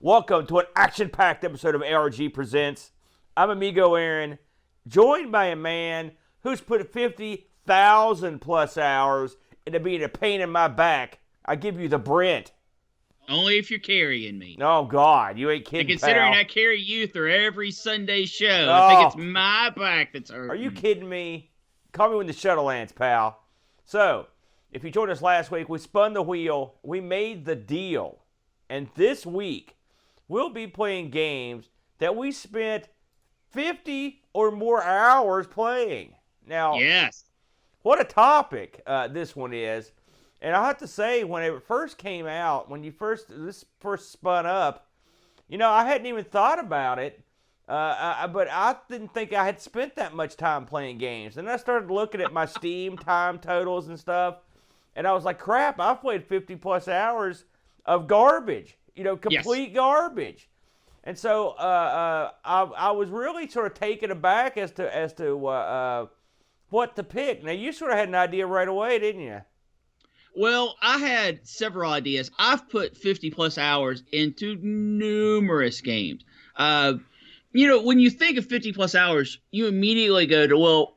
Welcome to an action-packed episode of ARG Presents. I'm Amigo Aaron, joined by a man who's put 50,000 plus hours into being a pain in my back. I give you the Brent. Only if you're carrying me. Oh, God, you ain't kidding, And considering pal. I carry you through every Sunday show, I think it's my back that's hurting. Are you kidding me? Call me when the shuttle lands, pal. So, if you joined us last week, we spun the wheel. We made the deal. And this week, we'll be playing games that we spent 50 or more hours playing. Now, yes, what a topic this one is. And I have to say, when it first came out, when this first spun up, you know, I hadn't even thought about it. But I didn't think I had spent that much time playing games. And I started looking at my Steam time totals and stuff. And I was like, crap, I've played 50 plus hours of garbage. You know, complete garbage. And so I was really sort of taken aback as to what to pick. Now, you sort of had an idea right away, didn't you? Well, I had several ideas. I've put 50 plus hours into numerous games. You know, when you think of 50 plus hours, you immediately go to, well,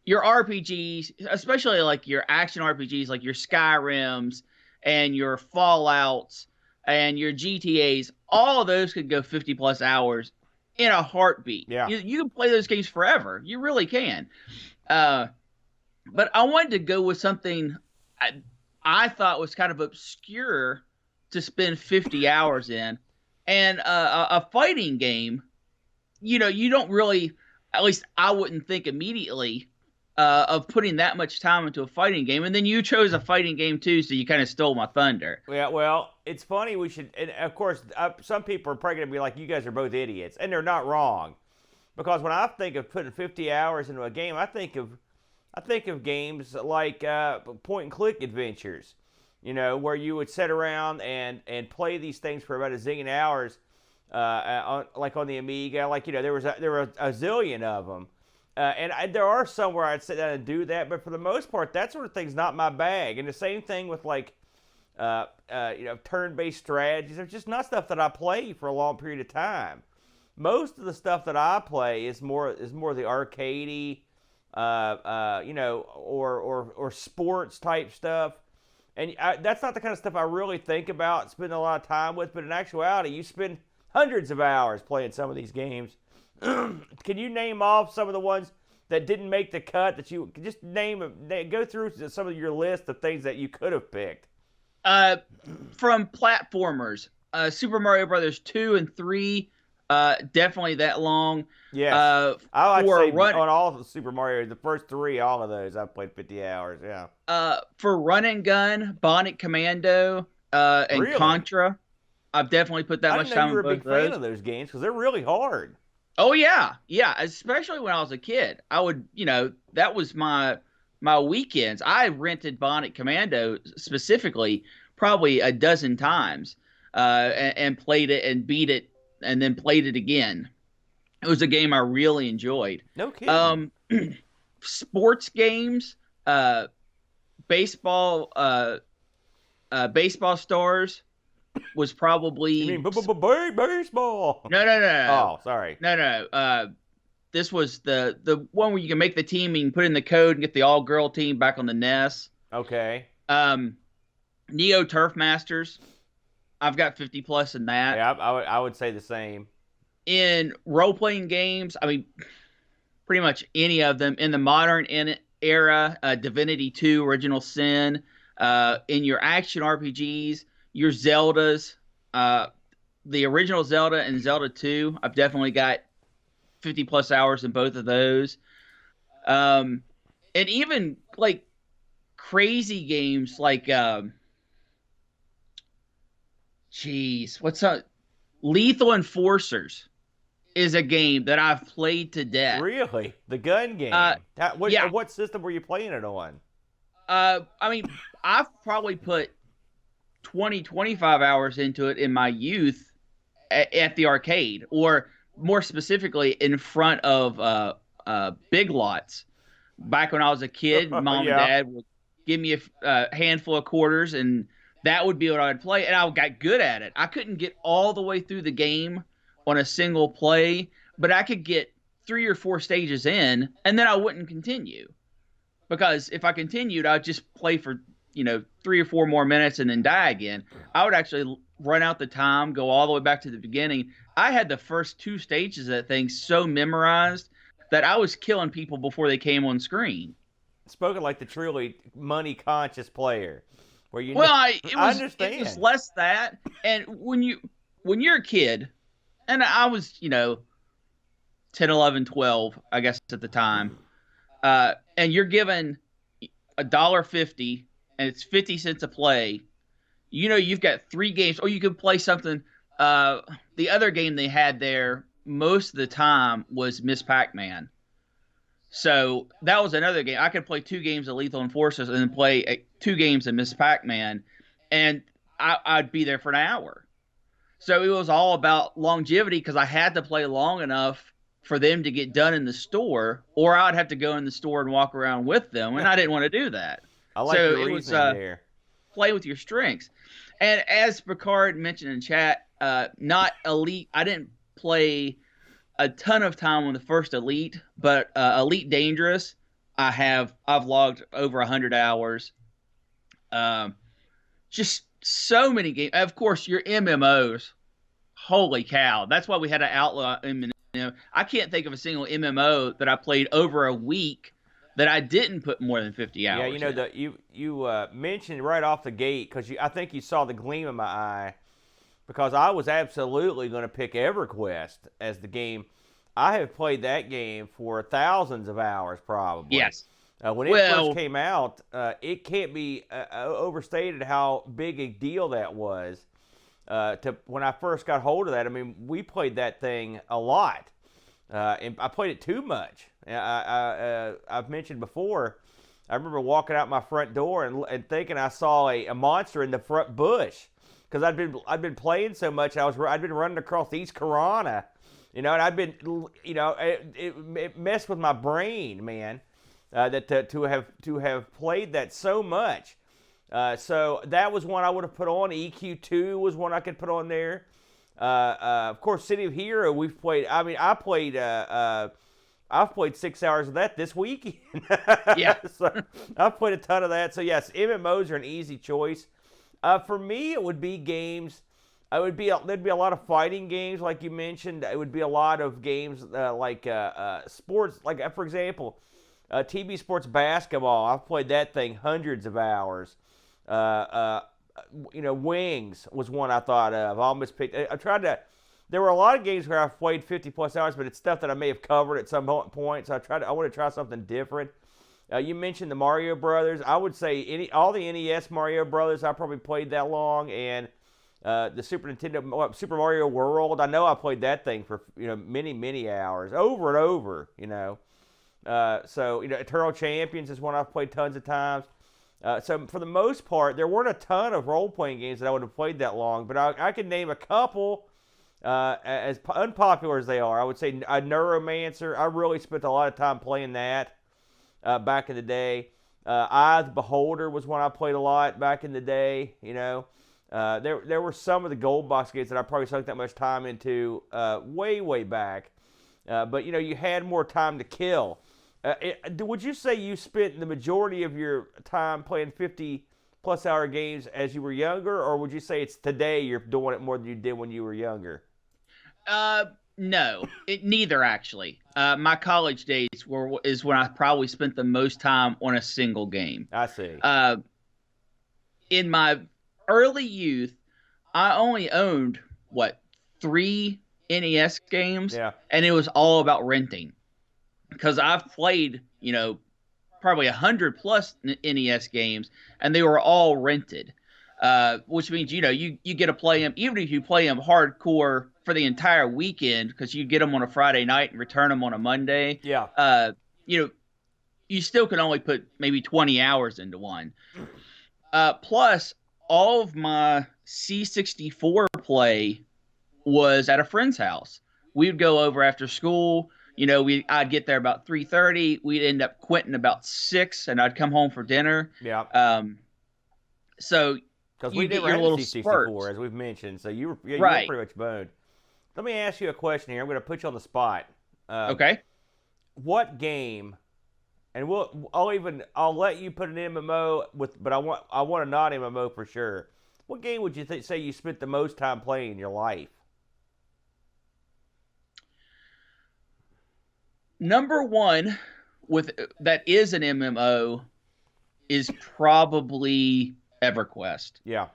your RPGs, especially like your action RPGs, like your Skyrims and your Fallouts and your GTAs, all of those could go 50 plus hours in a heartbeat. Yeah. You can play those games forever. You really can. But I wanted to go with something I thought was kind of obscure to spend 50 hours in. And a fighting game, you know, you don't really, at least I wouldn't think immediately of putting that much time into a fighting game. And then you chose a fighting game too, so you kind of stole my thunder. Yeah, well, it's funny and of course, some people are probably going to be like, you guys are both idiots. And they're not wrong. Because when I think of putting 50 hours into a game, I think of games like point-and-click adventures, you know, where you would sit around and play these things for about a zillion hours, like on the Amiga. Like, you know, there were a zillion of them. There are some where I'd sit down and do that, but for the most part, that sort of thing's not my bag. And the same thing with, like, you know, turn-based strategies. It's just not stuff that I play for a long period of time. Most of the stuff that I play is more the arcadey, you know, or sports type stuff. And that's not the kind of stuff I really think about spending a lot of time with. But in actuality, you spend hundreds of hours playing some of these games. Can you name off some of the ones that didn't make the cut that you just go through some of your list of things that you could have picked? From platformers, Super Mario Brothers 2 and 3, definitely that long. Yes. I'd say on all of the Super Mario, the first 3, all of those, I've played 50 hours, yeah. For Run and Gun, Bionic Commando, and Really? Contra, I've definitely put that much time I didn't know you were a in both big of fan those. of those games because they're really hard. Oh yeah, especially when I was a kid. I would, you know, that was my weekends. I rented Bionic Commando specifically probably a dozen times, and played it and beat it and then played it again. It was a game I really enjoyed. No kidding. Sports games, baseball Stars was probably. You mean baseball? No. Oh, sorry. No. This was the one where you can make the team and you can put in the code and get the all-girl team back on the NES. Okay. Neo Turf Masters. I've got 50 plus in that. Yeah, I would say the same. In role-playing games, I mean, pretty much any of them. In the modern era, Divinity 2, Original Sin. In your action RPGs, your Zeldas, the original Zelda and Zelda 2, I've definitely got 50 plus hours in both of those. And even like crazy games like, what's up? Lethal Enforcers is a game that I've played to death. Really? The gun game? Yeah. What system were you playing it on? I mean, I've probably put 25 hours into it in my youth at the arcade, or more specifically in front of Big Lots. Back when I was a kid, Mom and Dad would give me a handful of quarters and that would be what I would play, and I got good at it. I couldn't get all the way through the game on a single play, but I could get 3 or 4 stages in, and then I wouldn't continue. Because if I continued, I'd just play for, 3 or 4 more minutes and then die again. I would actually run out the time, go all the way back to the beginning. I had the first 2 stages of that thing so memorized that I was killing people before they came on screen. Spoken like the truly money conscious player, where you. Well, I understand. It was less that, and when you're a kid, and I was 10, 11, 12, I guess at the time, and you're given $1.50 and it's 50 cents a play. You've got 3 games, or you could play something. The other game they had there most of the time was Miss Pac-Man. So that was another game. I could play 2 games of Lethal Enforcers and then play 2 games of Miss Pac-Man, and I'd be there for an hour. So it was all about longevity because I had to play long enough for them to get done in the store, or I'd have to go in the store and walk around with them, and I didn't want to do that. I like your reasoning there. Play with your strengths. And as Picard mentioned in chat, not Elite. I didn't play a ton of time on the first Elite, but Elite Dangerous, I've logged over 100 hours. Just so many games. Of course, your MMOs. Holy cow! That's why we had to outlaw MMO. I can't think of a single MMO that I played over a week that I didn't put more than 50 hours. Yeah, you mentioned right off the gate because I think you saw the gleam in my eye because I was absolutely going to pick EverQuest as the game. I have played that game for thousands of hours probably. Yes. When it first came out, it can't be overstated how big a deal that was. When I first got hold of that, I mean, we played that thing a lot. And I played it too much. I've mentioned before, I remember walking out my front door and thinking I saw a monster in the front bush because I'd been playing so much. I'd been running across East Corona, and I'd been, it messed with my brain, man. To have played that so much. So that was one I would have put on. EQ2 was one I could put on there. Of course, City of Hero we've played. I mean, I've played 6 hours of that this weekend. Yeah. So I've played a ton of that. So yes, MMOs are an easy choice. For me, it would be games. There'd be a lot of fighting games, like you mentioned. It would be a lot of games like sports, like for example. TB Sports Basketball, I've played that thing hundreds of hours. Wings was one I thought of. I almost picked. There were a lot of games where I've played 50 plus hours, but it's stuff that I may have covered at some point. So I want to try something different. You mentioned the Mario Brothers. I would say all the NES Mario Brothers I probably played that long, and the Super Nintendo Super Mario World. I know I played that thing for many hours, over and over. Eternal Champions is one I've played tons of times. So for the most part, there weren't a ton of role-playing games that I would have played that long, but I could name a couple, as unpopular as they are. I would say Neuromancer. I really spent a lot of time playing that back in the day. Eye of the Beholder was one I played a lot back in the day. There were some of the gold box games that I probably sunk that much time into way back. But you had more time to kill. Would you say you spent the majority of your time playing 50-plus hour games as you were younger, or would you say it's today you're doing it more than you did when you were younger? No, neither actually. My college days is when I probably spent the most time on a single game. I see. In my early youth, I only owned 3 NES games, yeah, and it was all about renting. Because I've played, probably 100 plus NES games, and they were all rented. Which means, you get to play them, even if you play them hardcore for the entire weekend, because you get them on a Friday night and return them on a Monday. Yeah. You still can only put maybe 20 hours into one. Plus, all of my C64 play was at a friend's house. We'd go over after school. I'd get there about 3:30. We'd end up quitting about 6, and I'd come home for dinner. Yeah. So Because we you get never your had a little C64, spurts. as we've mentioned. So you were Right. pretty much boned. Let me ask you a question here. I'm going to put you on the spot. Okay. What game? And I'll let you put an MMO but I want a non MMO for sure. What game would you say you spent the most time playing in your life? Number one that is an MMO is probably EverQuest. Yeah.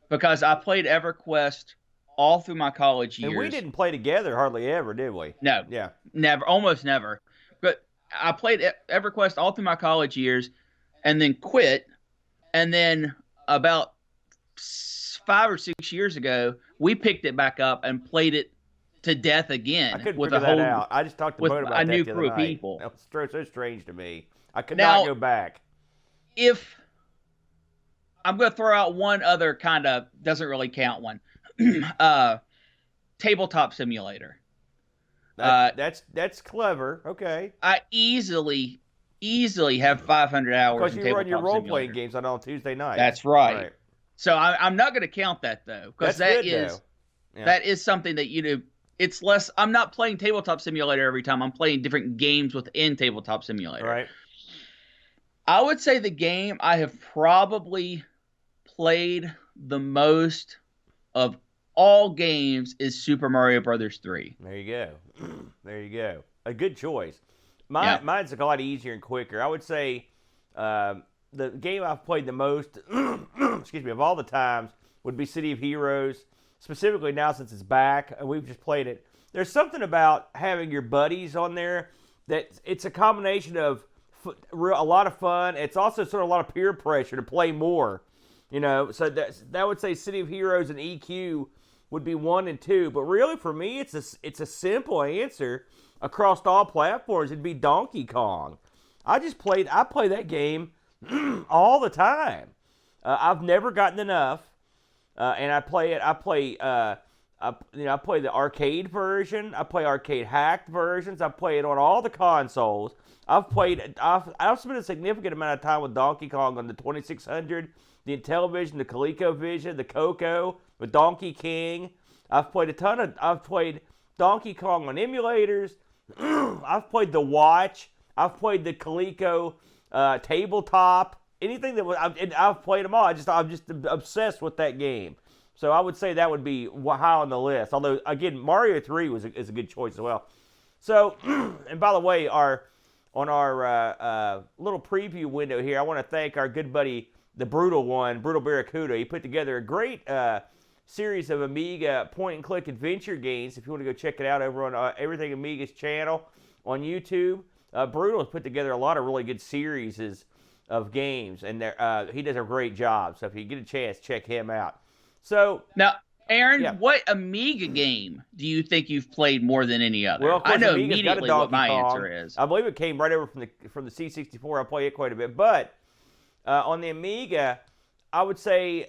Because I played EverQuest all through my college years. And we didn't play together hardly ever, did we? No. Yeah. Never. Almost never. But I played EverQuest all through my college years and then quit. And then about 5 or 6 years ago, we picked it back up and played it to death again. I couldn't with figure that out. I just talked to Bode about a that new the other crew of night. people. That was so strange to me. I could Now, not go back. If I'm going to throw out one other kind of doesn't really count one, tabletop simulator. That's clever. Okay. I easily have 500 hours. Because you run your role playing games on Tuesday night. That's right. So I'm not going to count that though, because that is something that it's less. I'm not playing tabletop simulator every time. I'm playing different games within tabletop simulator. Right. I would say the game I have probably played the most of all games is Super Mario Brothers 3. There you go. There you go. A good choice. Mine's a lot easier and quicker. I would say the game I've played the most, excuse me, of all the times would be City of Heroes. Specifically now since it's back and we've just played it. There's something about having your buddies on there that it's a combination of a lot of fun. It's also sort of a lot of peer pressure to play more. So that would say City of Heroes and EQ would be 1 and 2. But really, for me, it's a simple answer across all platforms. It'd be Donkey Kong. I play that game all the time. I've never gotten enough, and I play it. I play the arcade version. I play arcade hacked versions. I play it on all the consoles. I've spent a significant amount of time with Donkey Kong on the 2600, the Intellivision, the ColecoVision, the Coco, with Donkey King. I've played Donkey Kong on emulators. I've played the Watch. I've played the Coleco tabletop. Anything I've played them all. I'm just obsessed with that game. So I would say that would be high on the list. Although again, Mario 3 is a good choice as well. So, and by the way, on our little preview window here, I want to thank our good buddy, the Brutal Barracuda. He put together a great series of Amiga point-and-click adventure games. If you want to go check it out over on Everything Amiga's channel on YouTube, Brutal has put together a lot of really good series of games, and he does a great job. So if you get a chance, check him out. So now, Aaron, what Amiga game do you think you've played more than any other? Well, of course, I know Amiga's immediately got a what my Donkey Kong. answer is. I believe it came right over from the C64. I play it quite a bit, but on the Amiga, I would say,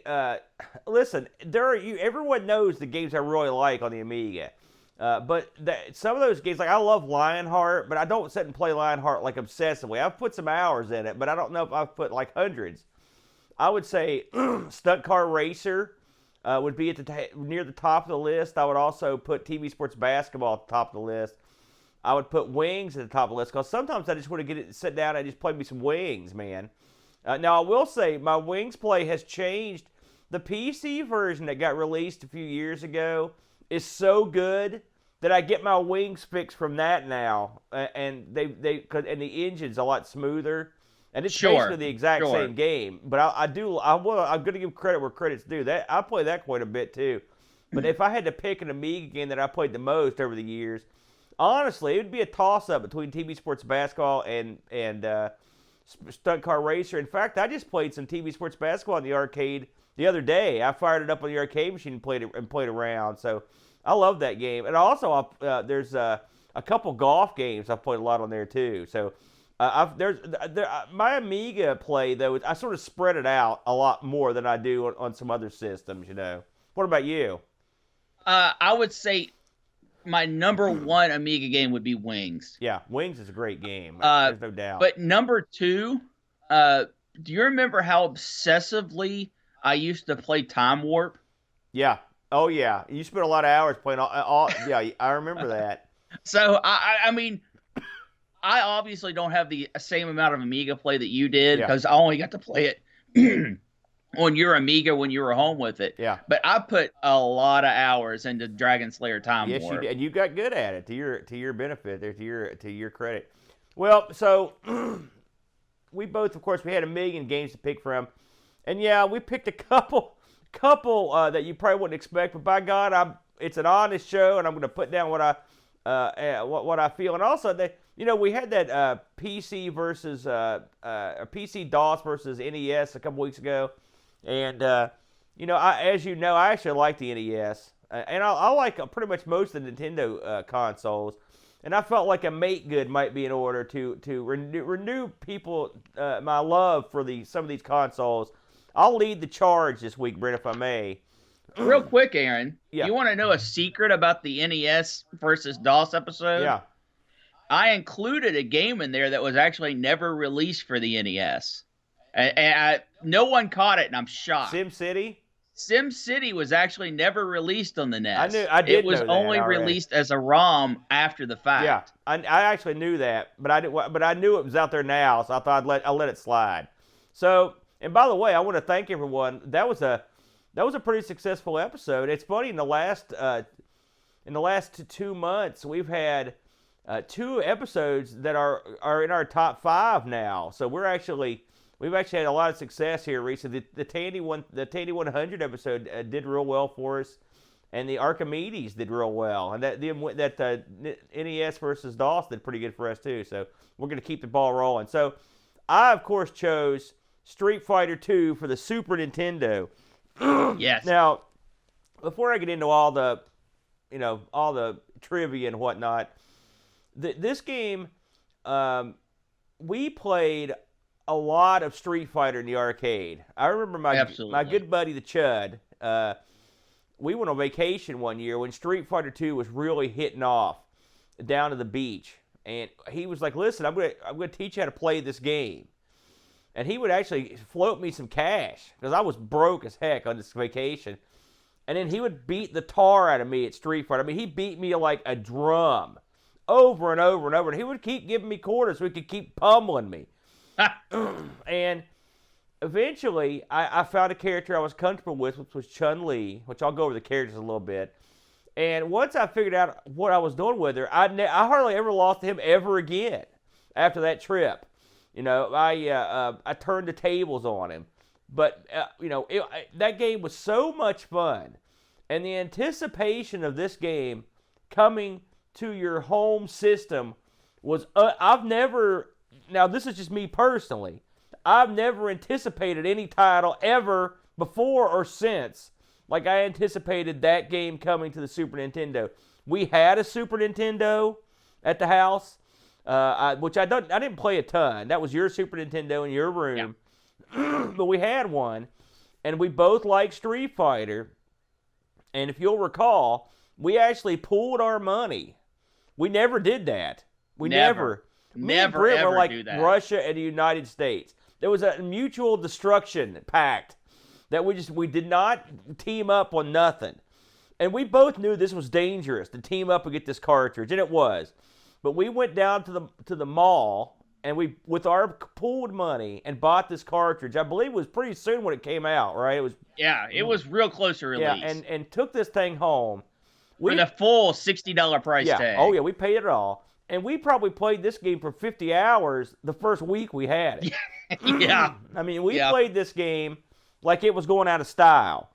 listen, everyone knows the games I really like on the Amiga. But some of those games, like I love Lionheart, but I don't sit and play Lionheart like obsessively. I've put some hours in it, but I don't know if I've put like hundreds. I would say Stunt Car Racer would be near the top of the list. I would also put TV Sports Basketball at the top of the list. I would put Wings at the top of the list because sometimes I just want to sit down and just play me some Wings, man. Now, I will say my Wings play has changed. The PC version that got released a few years ago is so good that I get my Wings fix from that now, and and the engine's a lot smoother, and it's basically the exact same game. But I'm going to give credit where credit's due. That I play that quite a bit too. But if I had to pick an Amiga game that I played the most over the years, honestly, it would be a toss-up between TV Sports Basketball and Stunt Car Racer. In fact, I just played some TV Sports Basketball in the arcade the other day. I fired it up on the arcade machine and played around. So I love that game. And also, there's a couple golf games I've played a lot on there too. So my Amiga play though, I sort of spread it out a lot more than I do on some other systems. What about you? I would say my number one Amiga game would be Wings. Yeah, Wings is a great game. There's no doubt. But number two, do you remember how obsessively I used to play Time Warp. Yeah. Oh yeah. You spent a lot of hours playing all yeah, I remember that. So I mean, I obviously don't have the same amount of Amiga play that you did Yeah. because I only got to play it on your Amiga when you were home with it. Yeah. But I put a lot of hours into Dragon Slayer Time Yes, you Warp. did. And you got good at it to your benefit there, to your credit. Well, so we both, of course, we had a million games to pick from. And yeah, we picked a couple that you probably wouldn't expect, but by God, it's an honest show, and I'm going to put down what I feel. And also, we had that PC versus PC DOS versus NES a couple weeks ago, and I actually like the NES, and I like pretty much most of the Nintendo consoles. And I felt like a make good might be in order to renew people my love for some of these consoles. I'll lead the charge this week, Brent, if I may. Real quick, Aaron, Yeah. you want to know a secret about the NES versus DOS episode? Yeah. I included a game in there that was actually never released for the NES. No one caught it, and I'm shocked. SimCity? SimCity was actually never released on the NES. I did It was know that only already. released as a ROM after the fact. Yeah, I actually knew that, but I knew it was out there now, so I thought I'll let it slide. So, and by the way, I want to thank everyone. That was a pretty successful episode. It's funny, in the last 2 months, we've had 2 episodes that are in our top 5 now. So we've actually had a lot of success here recently. The Tandy 100 episode did real well for us, and the Archimedes did real well, and that NES versus DOS did pretty good for us too. So we're going to keep the ball rolling. So I, of course, chose Street Fighter 2 for the Super Nintendo. Yes. Now, before I get into all the trivia and whatnot, this game, we played a lot of Street Fighter in the arcade. I remember my good buddy, the Chud. We went on vacation one year when Street Fighter 2 was really hitting off down to the beach, and he was like, "Listen, I'm gonna teach you how to play this game." And he would actually float me some cash because I was broke as heck on this vacation. And then he would beat the tar out of me at Street Fighter. I mean, he beat me like a drum over and over and over. And he would keep giving me quarters so he could keep pummeling me. And eventually, I found a character I was comfortable with, which was Chun-Li, which I'll go over the characters a little bit. And once I figured out what I was doing with her, I hardly ever lost to him ever again after that trip. I turned the tables on him. But, that game was so much fun. And the anticipation of this game coming to your home system was, now this is just me personally, I've never anticipated any title ever before or since like I anticipated that game coming to the Super Nintendo. We had a Super Nintendo at the house, which I didn't play a ton. That was your Super Nintendo in your room. Yeah. But we had one, and we both liked Street Fighter. And if you'll recall, we actually pooled our money. We never did that. We never. Me and Britt were like Russia and the United States. There was a mutual destruction pact that we did not team up on nothing. And we both knew this was dangerous to team up and get this cartridge, and it was. But we went down to the mall, and we, with our pooled money, and bought this cartridge. I believe it was pretty soon when it came out, right? It was real close to release. Yeah, and took this thing home. For the full $60 price tag. Oh, yeah, we paid it all. And we probably played this game for 50 hours the first week we had it. Yeah. I mean, we played this game like it was going out of style.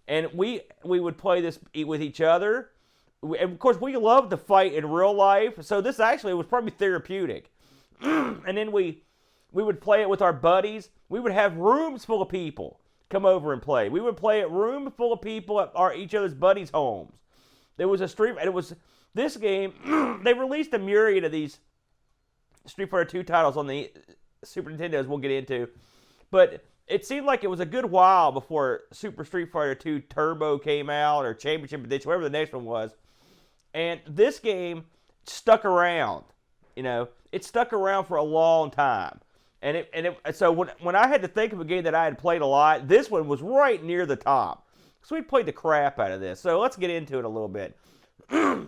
And we would play this with each other. And of course, we loved to fight in real life. So this actually was probably therapeutic. And then we would play it with our buddies. We would have rooms full of people come over and play. We would play at room full of people at each other's buddies' homes. There was a stream, and it was this game. They released a myriad of these Street Fighter 2 titles on the Super Nintendo, as we'll get into. But it seemed like it was a good while before Super Street Fighter 2 Turbo came out, or Championship Edition, whatever the next one was. And this game stuck around. It stuck around for a long time. So when I had to think of a game that I had played a lot, this one was right near the top. So we played the crap out of this. So let's get into it a little bit.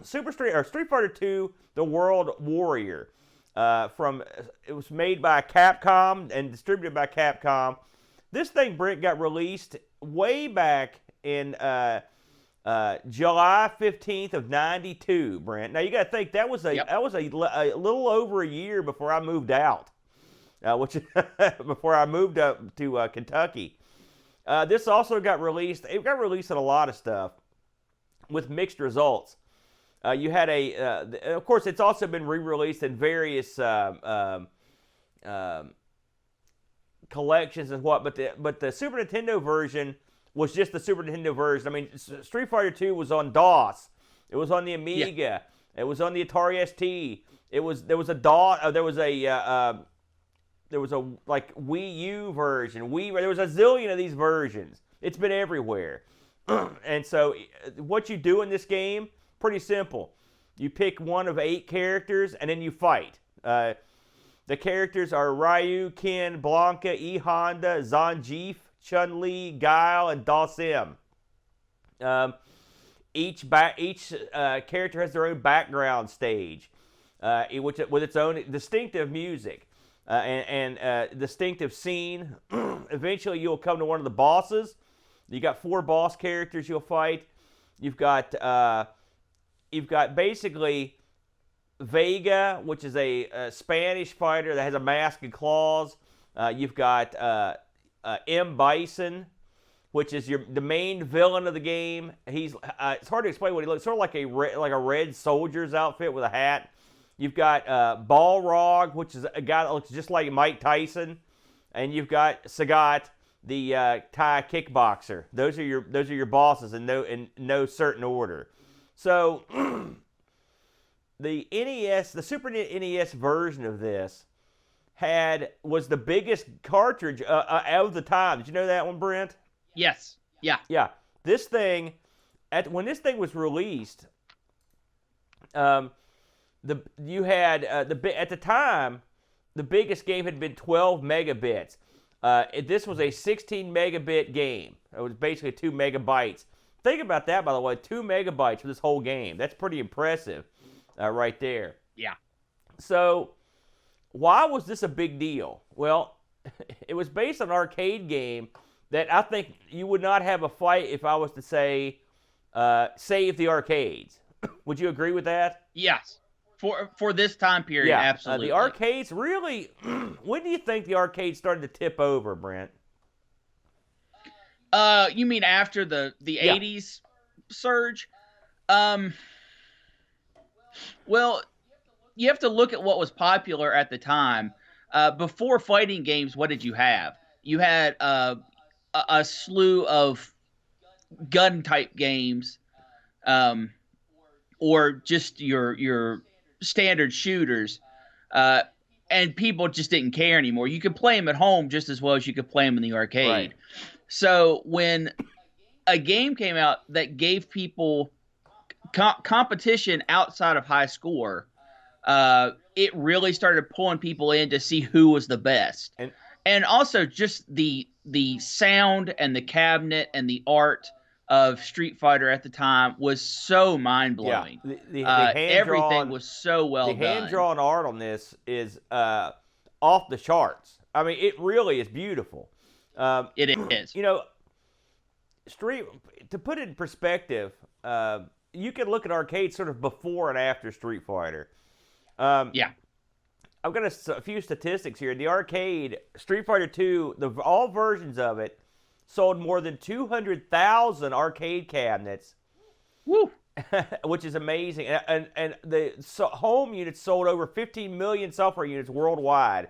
Street Fighter 2: The World Warrior. It was made by Capcom and distributed by Capcom. This thing, Brent, got released way back in July 15th of '92. Brent, now you got to think that was a little over a year before I moved out, before I moved up to Kentucky. This also got released. It got released in a lot of stuff with mixed results. You had of course, it's also been re-released in various collections and what. But the Super Nintendo version was just the Super Nintendo version. I mean, Street Fighter 2 was on DOS. It was on the Amiga. Yeah. It was on the Atari ST. There was a DOS. There was a like Wii U version. There was a zillion of these versions. It's been everywhere. And so, what you do in this game? Pretty simple. You pick one of 8 characters, and then you fight. The characters are Ryu, Ken, Blanca, E. Honda, Zangief, Chun-Li, Guile, and Dhalsim. Each character has their own background stage, with its own distinctive music and distinctive scene. Eventually, you'll come to one of the bosses. You got 4 boss characters you'll fight. You've got basically Vega, which is a Spanish fighter that has a mask and claws. You've got M. Bison, which is the main villain of the game. He's it's hard to explain what he looks, sort of like a red soldier's outfit with a hat. You've got Balrog, which is a guy that looks just like Mike Tyson, and you've got Sagat, the Thai kickboxer. Those are your bosses in no certain order. So the Super NES version of this was the biggest cartridge of the time. Did you know that one, Brent? Yes. Yeah. Yeah. This thing, when this thing was released, you had at the time the biggest game had been 12 megabits. This was a 16 megabit game. It was basically 2 megabytes. Think about that, by the way, 2 megabytes for this whole game. That's pretty impressive right there. Yeah. So why was this a big deal? Well, it was based on an arcade game that I think you would not have a fight if I was to say, save the arcades. Would you agree with that? Yes. For this time period, yeah, absolutely. The arcades really, when do you think the arcades started to tip over, Brent? You mean after the 80s surge? Well, you have to look at what was popular at the time. Before fighting games, what did you have? You had a slew of gun-type games, or just your standard shooters, and people just didn't care anymore. You could play them at home just as well as you could play them in the arcade. Right. So when a game came out that gave people competition outside of high score, it really started pulling people in to see who was the best. And also just the sound and the cabinet and the art of Street Fighter at the time was so mind-blowing. Yeah. Everything was so well done. The hand-drawn art on this is off the charts. I mean, it really is beautiful. It is. You know, to put it in perspective, you can look at arcades sort of before and after Street Fighter. Yeah. I've got a few statistics here. The arcade, Street Fighter 2, all versions of it sold more than 200,000 arcade cabinets. Woo! Which is amazing. And the home units sold over 15 million software units worldwide.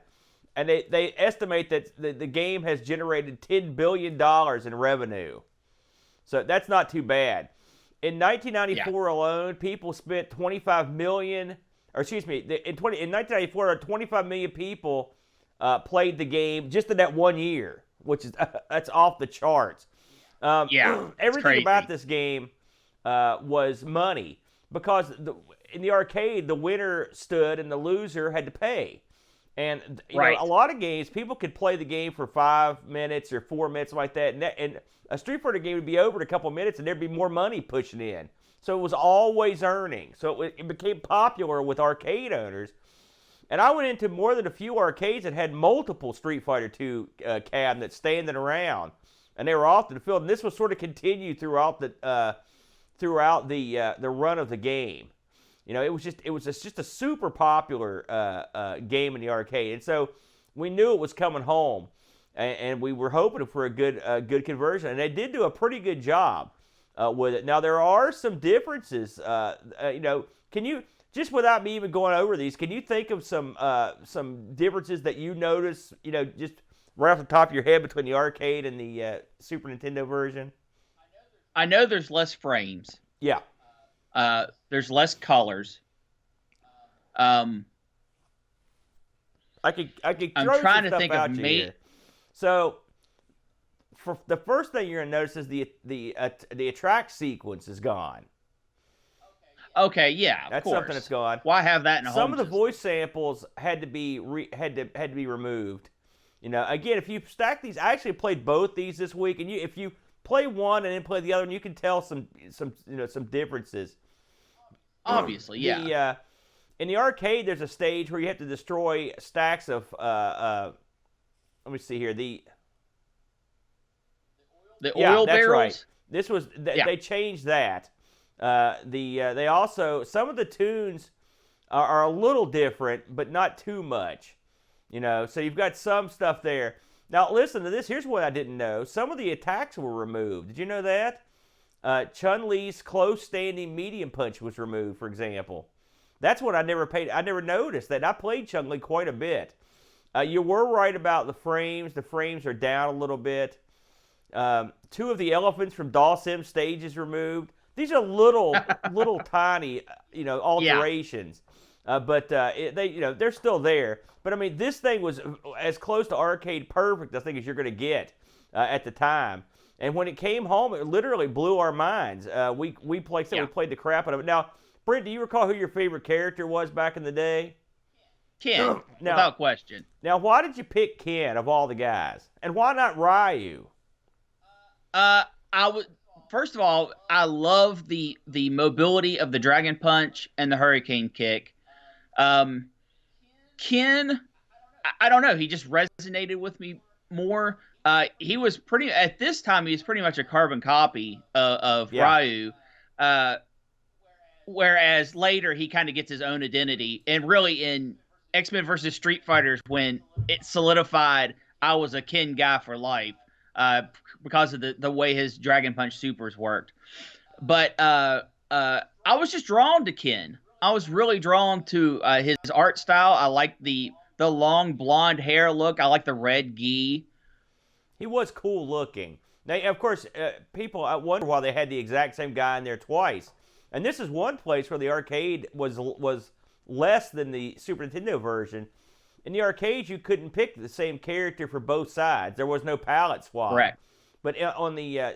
And they estimate that the game has generated $10 billion in revenue. So that's not too bad. In 1994 alone, people spent 25 million, or excuse me, in 1994, 25 million people played the game just in that 1 year, which is that's off the charts. Everything crazy about this game was money, because in the arcade, the winner stood and the loser had to pay. And you know, Right. a lot of games, people could play the game for 5 minutes or 4 minutes like that, and a Street Fighter game would be over in a couple of minutes, and there'd be more money pushing in. So it was always earning. So it became popular with arcade owners. And I went into more than a few arcades that had multiple Street Fighter 2 cabinets standing around, and they were often filled. And this was sort of continued throughout the run of the game. You know, it was just a super popular game in the arcade, and so we knew it was coming home, and we were hoping for a good conversion, and they did do a pretty good job with it. Now there are some differences. You know, can you, just without me even going over these, can you think of some differences that you notice? You know, just right off the top of your head between the arcade and the Super Nintendo version. I know there's less frames. Yeah. There's less colors. I could I'm throw trying some to stuff think out of you here. So, for the first thing you're gonna notice is the attract sequence is gone. Okay, yeah, of That's course. something that's gone. Why have that in a home Some of the system? voice samples had to be removed. You know, again, if you stack these, I actually played both these this week, and if you play one and then play the other, and you can tell some differences. Obviously, yeah. In the arcade, there's a stage where you have to destroy stacks of let me see here, The yeah, oil that's barrels. right. This was Yeah. they changed that. They also, some of the tunes are a little different, but not too much. You know, so you've got some stuff there. Now listen to this. Here's what I didn't know. Some of the attacks were removed. Did you know that? Chun-Li's close standing medium punch was removed, for example. That's what I never noticed that. I played Chun-Li quite a bit. You were right about the frames. The frames are down a little bit. 2 of the elephants from Dawsim stages removed. These are little tiny, you know, alterations. But they're still there. But I mean, this thing was as close to arcade perfect, I think, as you're going to get at the time. And when it came home, it literally blew our minds. We played the crap out of it. Now, Brent, do you recall who your favorite character was back in the day? Ken, without question. Now, why did you pick Ken of all the guys, and why not Ryu? I would. First of all, I love the mobility of the Dragon Punch and the Hurricane Kick. Ken, I don't know. He just resonated with me more. He was at this time, he was pretty much a carbon copy of Ryu. Whereas later, he kind of gets his own identity. And really, in X-Men versus Street Fighters, when it solidified, I was a Ken guy for life because of the way his Dragon Punch supers worked. But I was just drawn to Ken. I was really drawn to his art style. I like the long blonde hair look. I like the red gi. He was cool looking. Now, of course, people wonder why they had the exact same guy in there twice. And this is one place where the arcade was less than the Super Nintendo version. In the arcade, you couldn't pick the same character for both sides. There was no palette swap. Correct. But on the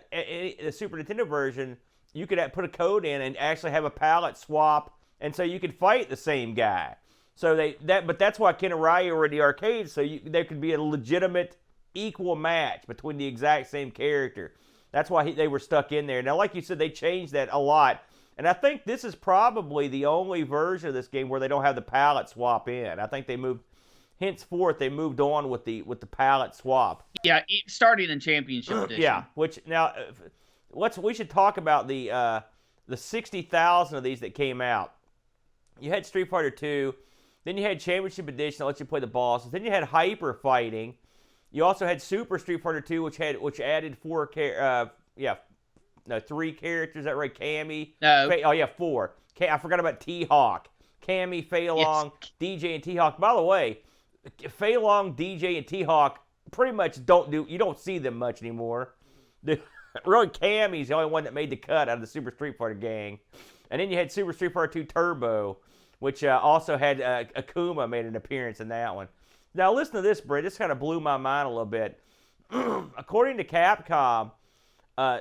Super Nintendo version, you could put a code in and actually have a palette swap, and so you could fight the same guy. So but that's why Ken and Ryu were in the arcade, so there could be a legitimate equal match between the exact same character. That's why they were stuck in there. Now, like you said, they changed that a lot. And I think this is probably the only version of this game where they don't have the palette swap in. I think they moved on with the palette swap. Yeah, starting in Championship Edition. Yeah, which now we should talk about the 60,000 of these that came out. You had Street Fighter 2, then you had Championship Edition that lets you play the bosses. Then you had Hyper Fighting. You also had Super Street Fighter 2, which added 3 characters. Is that right? Cammy. No. 4. I forgot about T-Hawk. Cammy, Fei Long, Yes. DJ, and T-Hawk. By the way, Fei Long, DJ, and T-Hawk pretty much you don't see them much anymore. Really, Cammy's the only one that made the cut out of the Super Street Fighter gang. And then you had Super Street Fighter 2 Turbo, which also had Akuma made an appearance in that one. Now listen to this, Brett. This kind of blew my mind a little bit. According to Capcom,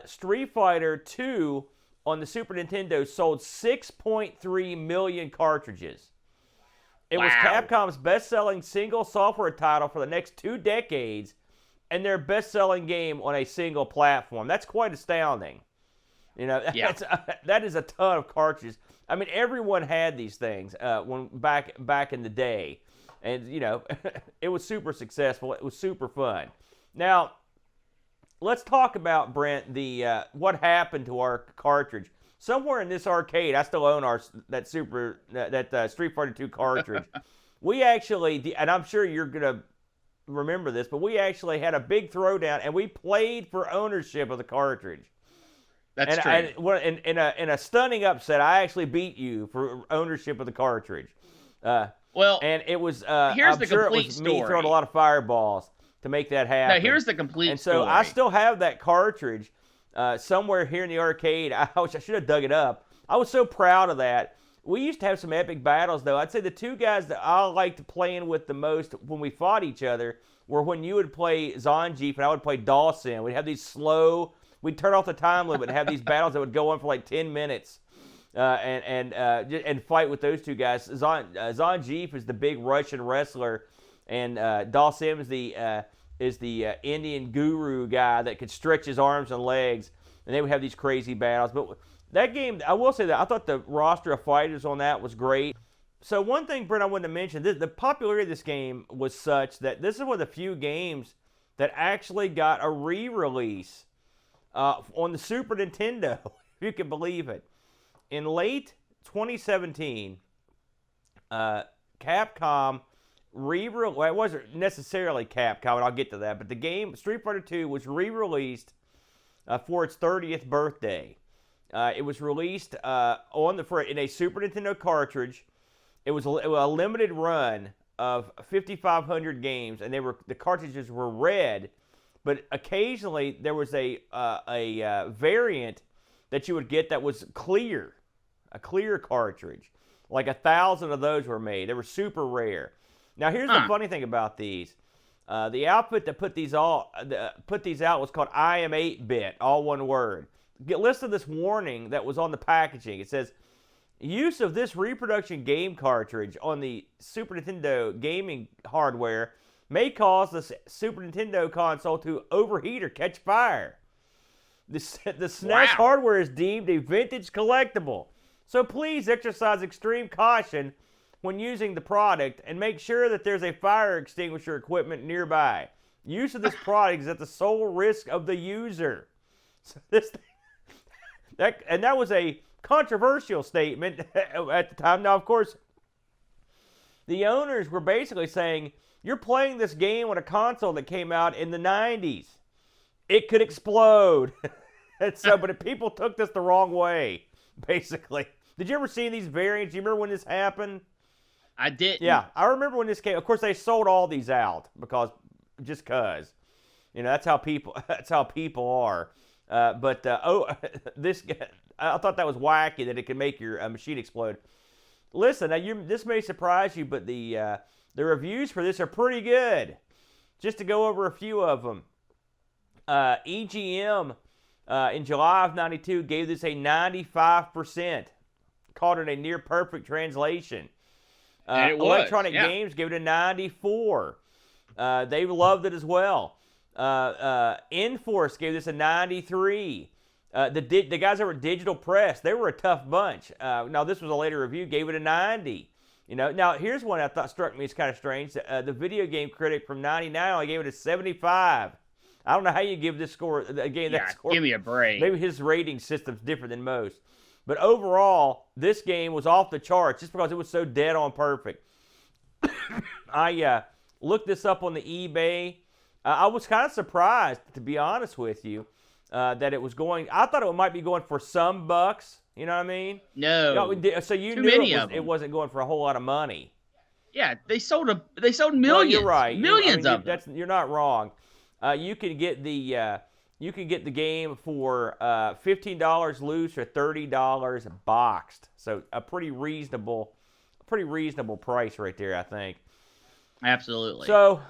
Street Fighter 2 on the Super Nintendo sold 6.3 million cartridges. It was Wow. Capcom's best-selling single software title for the next 2 decades, and their best-selling game on a single platform. That's quite astounding. You know, Yeah. that is a ton of cartridges. I mean, everyone had these things when back in the day, and you know, it was super successful. It was super fun. Now, let's talk about Brent what happened to our cartridge. Somewhere in this arcade, I still own that Street Fighter 2 cartridge. We actually, and I'm sure you're gonna remember this, but we actually had a big throwdown, and we played for ownership of the cartridge. That's true. And in a stunning upset, I actually beat you for ownership of the cartridge. Well, and it was here's I'm the sure it complete was story. me throwing a lot of fireballs to make that happen. Now, here's the complete And so story. I still have that cartridge somewhere here in the arcade. I should have dug it up. I was so proud of that. We used to have some epic battles, though. I'd say the 2 guys that I liked playing with the most when we fought each other were when you would play Zangief and I would play Dawson. We'd have these slow... We'd turn off the time limit and have these battles that would go on for like 10 minutes and fight with those 2 guys. Zangief is the big Russian wrestler, and Dawson is the Indian guru guy that could stretch his arms and legs, and they would have these crazy battles. But that game, I will say that I thought the roster of fighters on that was great. So one thing, Brent, I wanted to mention, the popularity of this game was such that this is one of the few games that actually got a re-release on the Super Nintendo, if you can believe it. In late 2017, Capcom well, it wasn't necessarily Capcom, and I'll get to that, but the game, Street Fighter 2, was re-released for its 30th birthday. It was released in a Super Nintendo cartridge. It was a limited run of 5,500 games, and the cartridges were red. But occasionally there was a variant that you would get that was clear, a clear cartridge. Like 1,000 of those were made. They were super rare. Now here's the funny thing about these: the outfit that put these out was called I Am 8-Bit, all one word. Listen to this warning that was on the packaging. It says, "Use of this reproduction game cartridge on the Super Nintendo gaming hardware may cause the Super Nintendo console to overheat or catch fire. The SNES hardware is deemed a vintage collectible, so please exercise extreme caution when using the product and make sure that there's a fire extinguisher equipment nearby. Use of this product is at the sole risk of the user." So that was a controversial statement at the time. Now, of course, the owners were basically saying, you're playing this game on a console that came out in the 90s. It could explode. But people took this the wrong way, basically. Did you ever see these variants? Do you remember when this happened? I didn't. Yeah, I remember when this came. Of course, they sold all these out just cause. You know, that's how people are. This I thought that was wacky that it could make your machine explode. Listen, now this may surprise you, but the reviews for this are pretty good. Just to go over a few of them. EGM in July of '92 gave this a 95%. Called it a near perfect translation. And it was, Electronic Games gave it a 94. They loved it as well. Enforce gave this a 93. The guys over at Digital Press, they were a tough bunch. Now, this was a later review, gave it a 90. You know, now here's one I thought struck me as kind of strange. The Video Game Critic from '99 only gave it a 75. I don't know how you give this score that score. Give me a break. Maybe his rating system's different than most. But overall, this game was off the charts just because it was so dead on perfect. I looked this up on the eBay. I was kind of surprised, to be honest with you, that it was going. I thought it might be going for some bucks. You know what I mean? No. So you knew it wasn't going for a whole lot of money. Yeah, they sold millions. No, you're right. Millions of them. You're not wrong. You can get the game for $15 loose or $30 boxed. So a pretty reasonable price right there, I think. Absolutely. So,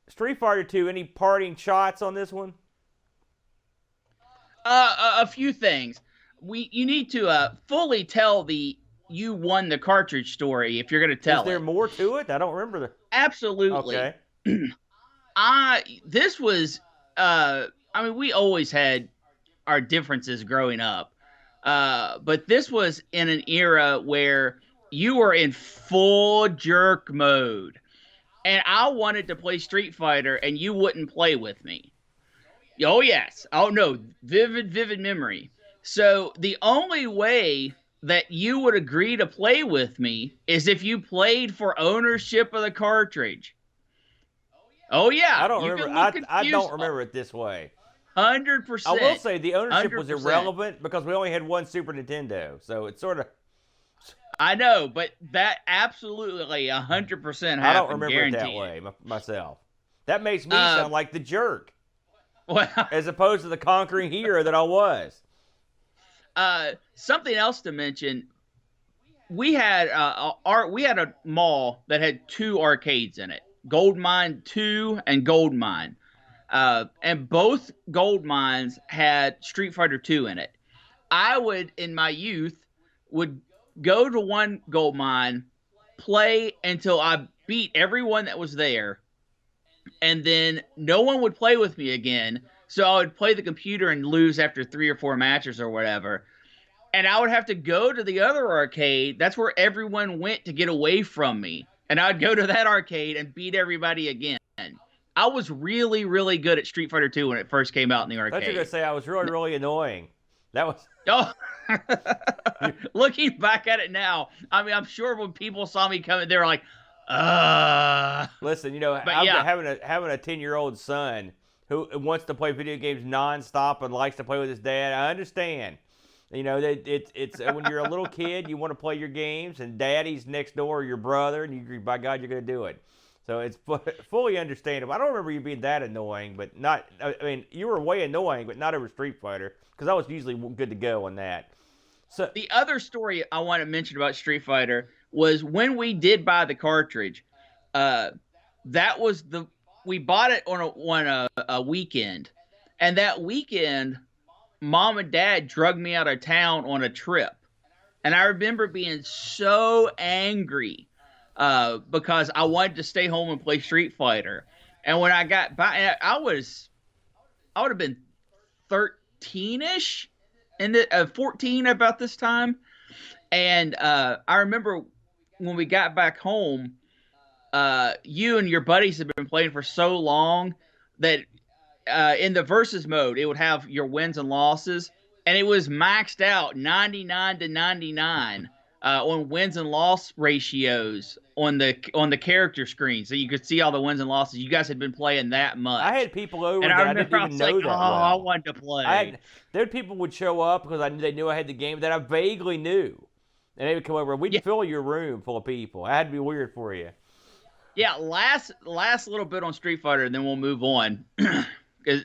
Street Fighter 2, any parting shots on this one? A few things. You need to fully tell the you won the cartridge story if you're going to tell Is there it. more to it? I don't remember the. Absolutely. Okay. This was I mean, we always had our differences growing up. But this was in an era where you were in full jerk mode. And I wanted to play Street Fighter and you wouldn't play with me. Oh yes. Oh no, vivid memory. So the only way that you would agree to play with me is if you played for ownership of the cartridge. Oh yeah, I don't you remember. can look I don't confused. remember it this way. 100%. I will say the ownership was 100%. irrelevant because we only had one Super Nintendo, so it's sort of. I know, but that absolutely 100% happened. I don't remember it that guaranteed. way myself. That makes me sound like the jerk, Well, as opposed to the conquering hero that I was. something else to mention. We had a mall that had 2 arcades in it, Gold Mine 2 and Gold Mine. And both gold mines had Street Fighter 2 in it. I would, in my youth, would go to one gold mine, play until I beat everyone that was there, and then no one would play with me again. So I would play the computer and lose after 3 or 4 matches or whatever. And I would have to go to the other arcade. That's where everyone went to get away from me. And I'd go to that arcade and beat everybody again. I was really, really good at Street Fighter 2 when it first came out in the I thought arcade. you were gonna say I was really, really annoying. That was. Oh, looking back at it now, I mean, I'm sure when people saw me coming, they were like, Listen, But yeah. having a 10-year-old son who wants to play video games nonstop and likes to play with his dad. I understand. It's when you're a little kid, you want to play your games, and daddy's next door, or your brother, and you, by God, you're gonna do it. So it's fully understandable. I don't remember you being that annoying, but not. I mean, you were way annoying, but not over Street Fighter, because I was usually good to go on that. So The other story I want to mention about Street Fighter was when we did buy the cartridge. That was we bought it on a weekend, and that weekend, Mom and Dad drugged me out of town on a trip, and I remember being so angry because I wanted to stay home and play Street Fighter. And when I got back, I would have been 13ish, and 14 about this time. And I remember when we got back home, you and your buddies had been playing for so long that in the versus mode, it would have your wins and losses, and it was maxed out 99 to 99 on wins and loss ratios on the character screen, so you could see all the wins and losses. You guys had been playing that much. I had people over and that I I remember didn't I even was know like, that oh, well. I wanted to play. There people would show up because they knew I had the game that I vaguely knew, and they would come over and we'd fill your room full of people. I had to be weird for you. Yeah, last little bit on Street Fighter, and then we'll move on. Because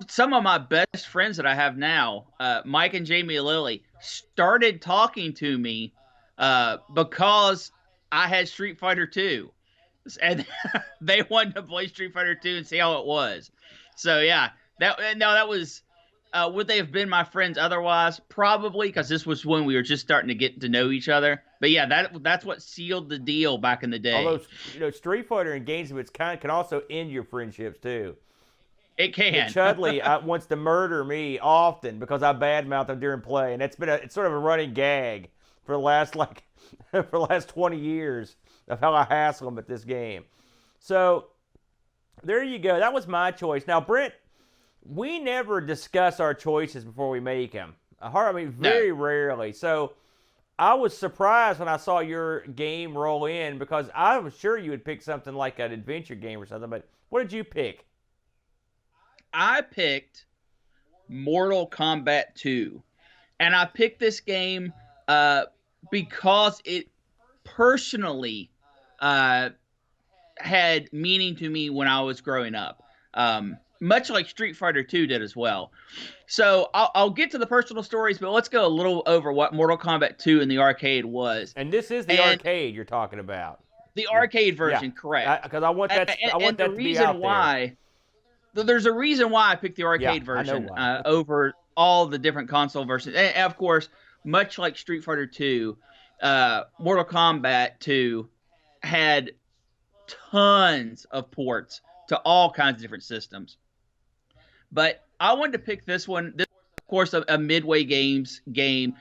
some of my best friends that I have now, Mike and Jamie Lilly, started talking to me because I had Street Fighter 2. And they wanted to play Street Fighter 2 and see how it was. So, yeah, that was... would they have been my friends otherwise? Probably, because this was when we were just starting to get to know each other. But yeah, that's what sealed the deal back in the day. Although Street Fighter and games of its kind can also end your friendships too. It can. Chudley wants to murder me often because I badmouth him during play, and it's sort of a running gag for the last for the last 20 years of how I hassle him at this game. So there you go. That was my choice. Now, Brent, we never discuss our choices before we make them. Very rarely. So I was surprised when I saw your game roll in because I was sure you would pick something like an adventure game or something. But what did you pick? I picked Mortal Kombat 2. And I picked this game because it personally had meaning to me when I was growing up. Much like Street Fighter 2 did as well. So I'll get to the personal stories, but let's go a little over what Mortal Kombat 2 in the arcade was. And this is the arcade you're talking about. The arcade version, correct. Because I want that to be out there. There's a reason why I picked the arcade version over all the different console versions. And of course, much like Street Fighter 2, Mortal Kombat 2 had tons of ports to all kinds of different systems. But I wanted to pick this one. This, of course, a Midway Games game,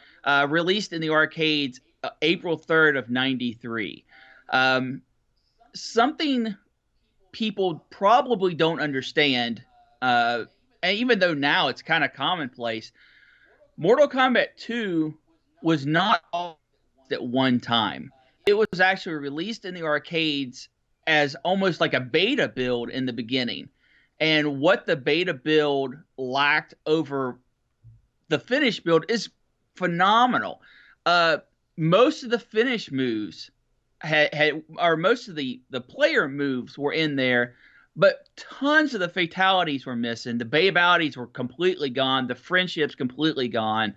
released in the arcades April 3rd of '93. Um, Something people probably don't understand, and even though now it's kind of commonplace, Mortal Kombat 2 was not all at one time. It was actually released in the arcades as almost like a beta build in the beginning. And what the beta build lacked over the finished build is phenomenal. Most of the finished moves or most of the player moves were in there, but tons of the fatalities were missing. The babalities were completely gone. The friendships completely gone.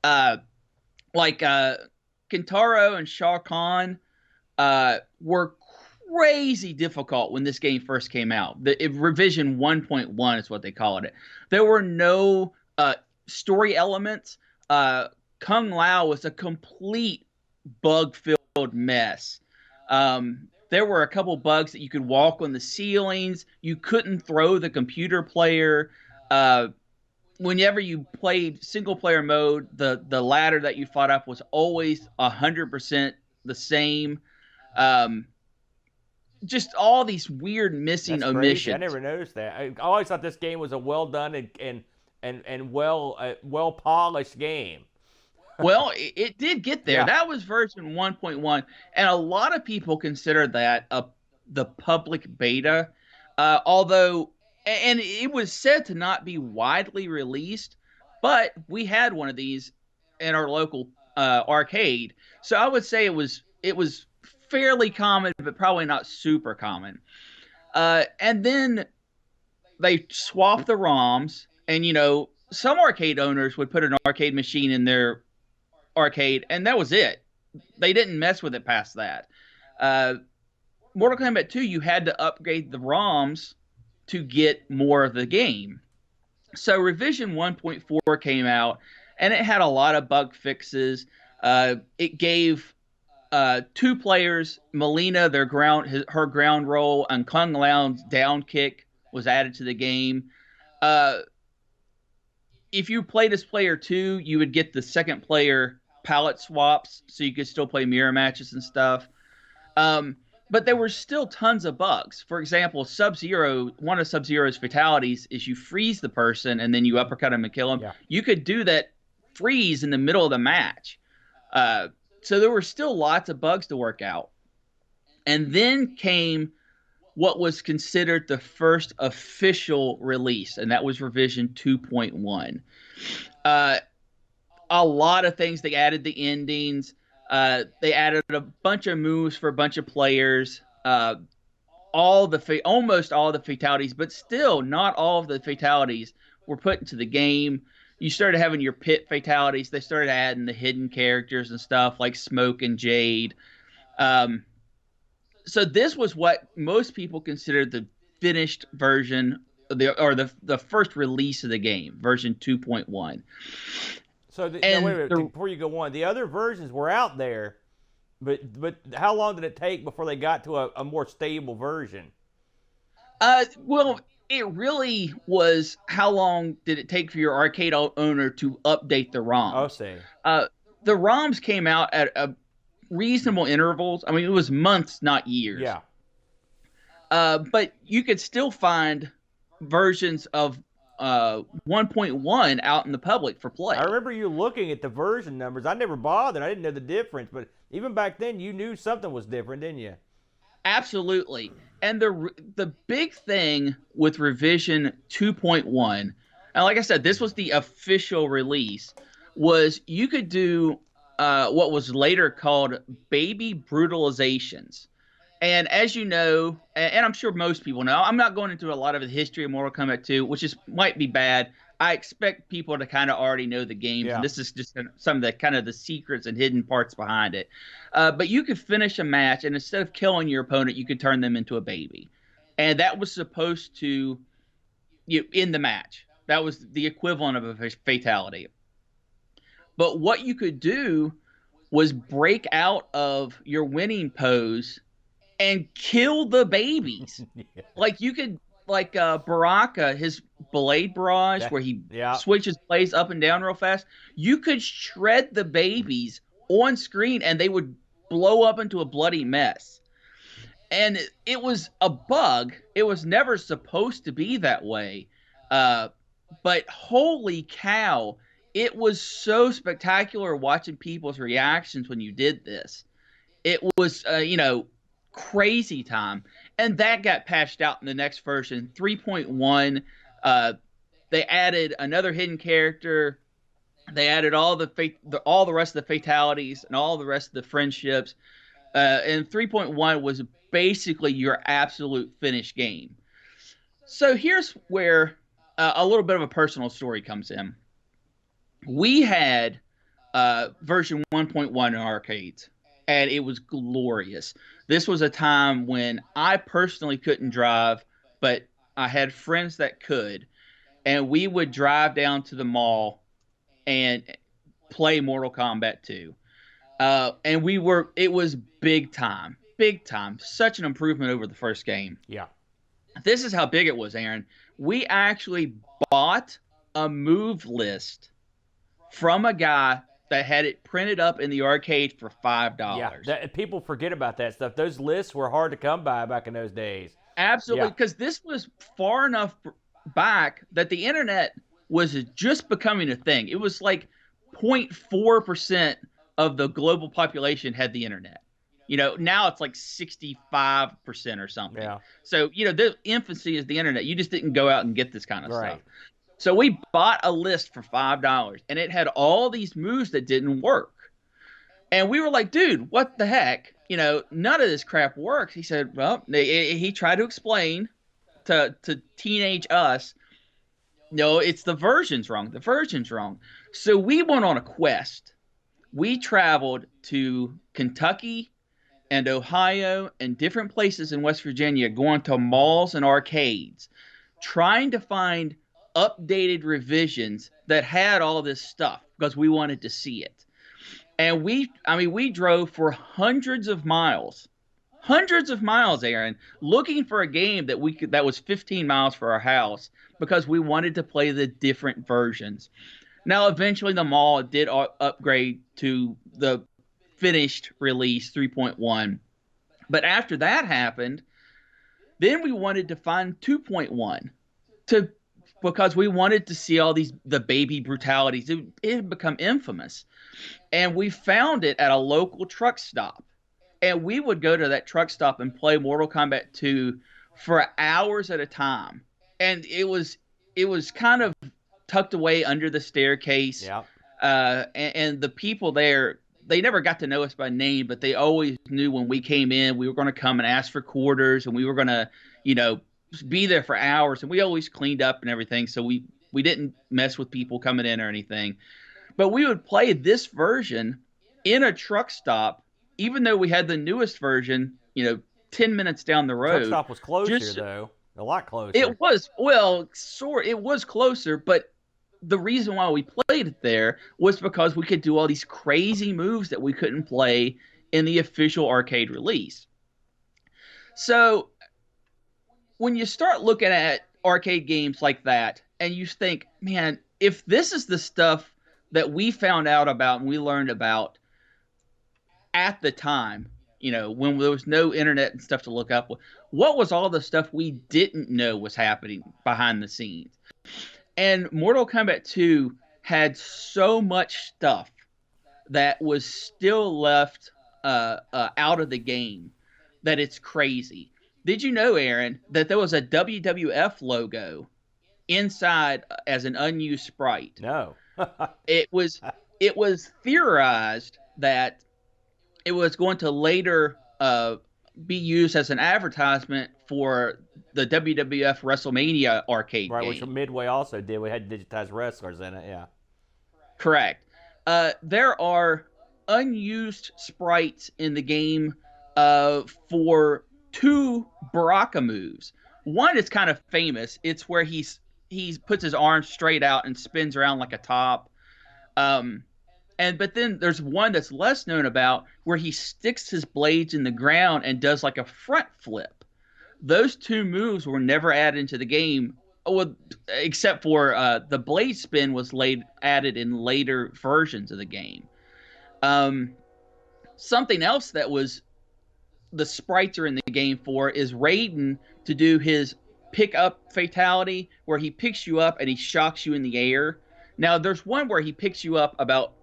Like Kintaro and Shao Kahn were crazy difficult when this game first came out. Revision 1.1 is what they called it. There were no story elements. Kung Lao was a complete bug-filled mess. There were a couple bugs that you could walk on the ceilings. You couldn't throw the computer player. Whenever you played single-player mode, the ladder that you fought up was always 100% the same. Just all these weird missing omissions. I never noticed that. I always thought this game was a well done and well polished game. Well, it did get there. Yeah. That was version 1.1, and a lot of people consider that the public beta, although, and it was said to not be widely released, but we had one of these in our local arcade, so I would say it was fairly common, but probably not super common. And then they swapped the ROMs, and some arcade owners would put an arcade machine in their arcade, and that was it. They didn't mess with it past that. Mortal Kombat 2, you had to upgrade the ROMs to get more of the game. So Revision 1.4 came out, and it had a lot of bug fixes. It gave two players, Melina, her ground roll, and Kung Lao's down kick was added to the game. If you played as player 2, you would get the second player palette swaps, so you could still play mirror matches and stuff. But there were still tons of bugs. For example, Sub-Zero, one of Sub-Zero's fatalities is you freeze the person and then you uppercut him and kill him. Yeah. You could do that freeze in the middle of the match. So there were still lots of bugs to work out. And then came what was considered the first official release, and that was Revision 2.1. A lot of things. They added the endings. They added a bunch of moves for a bunch of players. Almost all the fatalities, but still not all of the fatalities were put into the game. You started having your pit fatalities. They started adding the hidden characters and stuff like Smoke and Jade. So this was what most people considered the finished version, the first release of the game, version 2.1. So wait a minute, before you go on, the other versions were out there, but how long did it take before they got to a more stable version? Well, it really was how long did it take for your arcade owner to update the ROMs? I'll see. The ROMs came out at reasonable intervals. I mean, it was months, not years. Yeah. But you could still find versions of 1.1 out in the public for play. I remember you looking at the version numbers. I never bothered. I didn't know the difference, but even back then, you knew something was different, didn't you? Absolutely. And the big thing with Revision 2.1, and like I said, this was the official release, was you could do what was later called baby brutalizations. And as you know, and I'm sure most people know, I'm not going into a lot of the history of Mortal Kombat 2, which might be bad. I expect people to kind of already know the games, and this is just some of the kind of the secrets and hidden parts behind it. But you could finish a match, and instead of killing your opponent, you could turn them into a baby. And that was supposed to, end the match. That was the equivalent of a fatality. But what you could do was break out of your winning pose and kill the babies. Yeah. Like you could, like Baraka, his blade barrage, That, where he yeah. switches blades up and down real fast. You could shred the babies on screen, and they would blow up into a bloody mess. And it was a bug. It was never supposed to be that way. Uh, but holy cow, it was so spectacular watching people's reactions when you did this. It was, crazy time. And that got patched out in the next version, 3.1. Uh, they added another hidden character. They added all the rest of the fatalities and all the rest of the friendships. And 3.1 was basically your absolute finished game. So here's where a little bit of a personal story comes in. We had version 1.1 in arcades, and it was glorious. This was a time when I personally couldn't drive, but I had friends that could, and we would drive down to the mall and play Mortal Kombat 2. And it was big time, big time. Such an improvement over the first game. Yeah. This is how big it was, Aaron. We actually bought a move list from a guy that had it printed up in the arcade for $5. Yeah. People forget about that stuff. Those lists were hard to come by back in those days. Absolutely, Yeah. because this was far enough back that the internet was just becoming a thing. It was like 0.4% of the global population had the internet. Now it's like 65% or something. Yeah. So, the infancy is the internet. You just didn't go out and get this kind of Right. stuff. So we bought a list for $5, and it had all these moves that didn't work. And we were like, dude, what the heck? None of this crap works. He said, well, he tried to explain to teenage us, no, it's the version's wrong. The version's wrong. So we went on a quest. We traveled to Kentucky and Ohio and different places in West Virginia, going to malls and arcades, trying to find updated revisions that had all this stuff because we wanted to see it. And we drove for hundreds of miles, Aaron, looking for a game that was 15 miles from our house because we wanted to play the different versions. Now, eventually, the mall did upgrade to the finished release 3.1. But after that happened, then we wanted to find 2.1 because we wanted to see all the baby brutalities. It had become infamous. And we found it at a local truck stop. And we would go to that truck stop and play Mortal Kombat 2 for hours at a time. And it was kind of tucked away under the staircase. Yeah. And the people there, they never got to know us by name, but they always knew when we came in, we were going to come and ask for quarters, and we were going to, be there for hours. And we always cleaned up and everything, so we didn't mess with people coming in or anything. But we would play this version in a truck stop, even though we had the newest version, 10 minutes down the road. Truck stop was closer, though. A lot closer. It was, it was closer, but the reason why we played it there was because we could do all these crazy moves that we couldn't play in the official arcade release. So when you start looking at arcade games like that and you think, man, if this is the stuff that we found out about and we learned about at the time, when there was no internet and stuff to look up, what was all the stuff we didn't know was happening behind the scenes? And Mortal Kombat 2 had so much stuff that was still left out of the game that it's crazy. Did you know, Aaron, that there was a WWF logo inside as an unused sprite? No. It was theorized that it was going to later be used as an advertisement for the WWF WrestleMania arcade right, game. which Midway also did. We had digitized wrestlers in it, yeah. Correct. There are unused sprites in the game for two Baraka moves. One is kind of famous. It's where he puts his arms straight out and spins around like a top. But then there's one that's less known about where he sticks his blades in the ground and does like a front flip. Those two moves were never added into the game, well, except for the blade spin was added in later versions of the game. Something else that was the sprites are in the game for is Raiden to do his pick up fatality where he picks you up and he shocks you in the air. Now there's one where he picks you up about